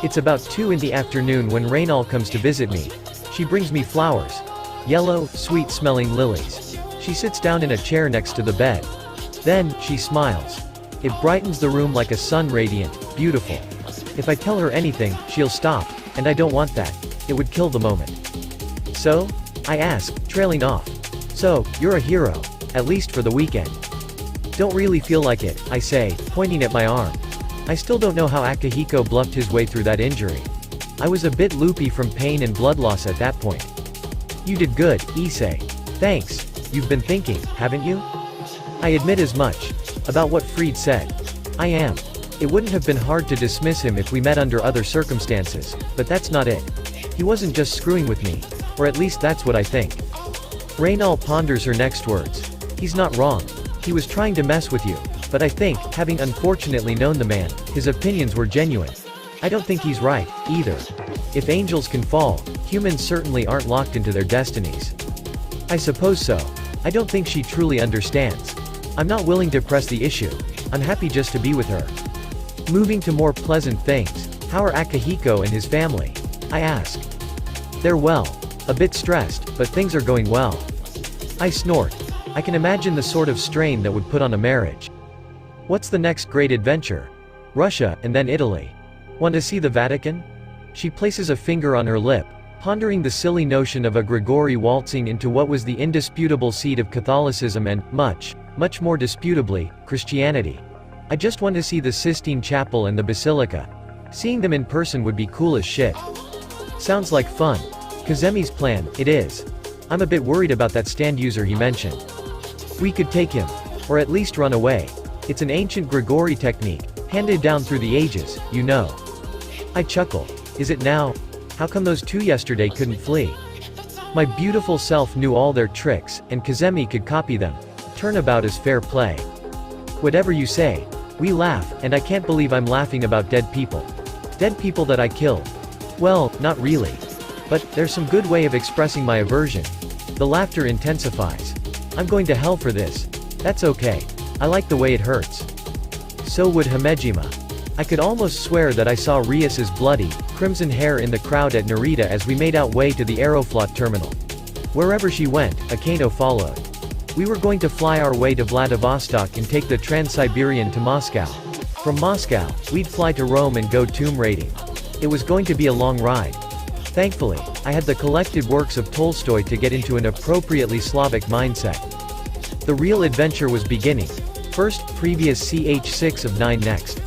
It's about 2 in the afternoon when Reynal comes to visit me. She brings me flowers. Yellow, sweet-smelling lilies. She sits down in a chair next to the bed. Then, she smiles. It brightens the room like a sun radiant, beautiful. If I tell her anything, she'll stop, and I don't want that. It would kill the moment. So? I ask, trailing off. So, you're a hero. At least for the weekend. Don't really feel like it, I say, pointing at my arm. I still don't know how Akihiko bluffed his way through that injury. I was a bit loopy from pain and blood loss at that point. You did good, Issei. Thanks. You've been thinking, haven't you? I admit as much. About what Fried said. I am. It wouldn't have been hard to dismiss him if we met under other circumstances, but that's not it. He wasn't just screwing with me. Or at least that's what I think. Reynal ponders her next words. He's not wrong. He was trying to mess with you. But I think, having unfortunately known the man, his opinions were genuine. I don't think he's right, either. If angels can fall, humans certainly aren't locked into their destinies. I suppose so. I don't think she truly understands. I'm not willing to press the issue. I'm happy just to be with her. Moving to more pleasant things. How are Akihiko and his family? I ask. They're well. A bit stressed, but things are going well. I snort. I can imagine the sort of strain that would put on a marriage. What's the next great adventure? Russia, and then Italy. Want to see the Vatican? She places a finger on her lip, pondering the silly notion of a Grigori waltzing into what was the indisputable seat of Catholicism and, much more disputably, Christianity. I just want to see the Sistine Chapel and the Basilica. Seeing them in person would be cool as shit. Sounds like fun. Kazemi's plan, it is. I'm a bit worried about that stand user he mentioned. We could take him. Or at least run away. It's an ancient Grigori technique, handed down through the ages, you know. I chuckle. Is it now? How come those two yesterday couldn't flee? My beautiful self knew all their tricks, and Kazemi could copy them. Turnabout is fair play. Whatever you say. We laugh, and I can't believe I'm laughing about dead people. Dead people that I killed. Well, not really. But, there's some good way of expressing my aversion. The laughter intensifies. I'm going to hell for this. That's okay. I like the way it hurts. So would Himejima. I could almost swear that I saw Rias's bloody, crimson hair in the crowd at Narita as we made our way to the Aeroflot terminal. Wherever she went, Akeno followed. We were going to fly our way to Vladivostok and take the Trans-Siberian to Moscow. From Moscow, we'd fly to Rome and go tomb raiding. It was going to be a long ride. Thankfully, I had the collected works of Tolstoy to get into an appropriately Slavic mindset. The real adventure was beginning. First, previous ch6 of 9 next.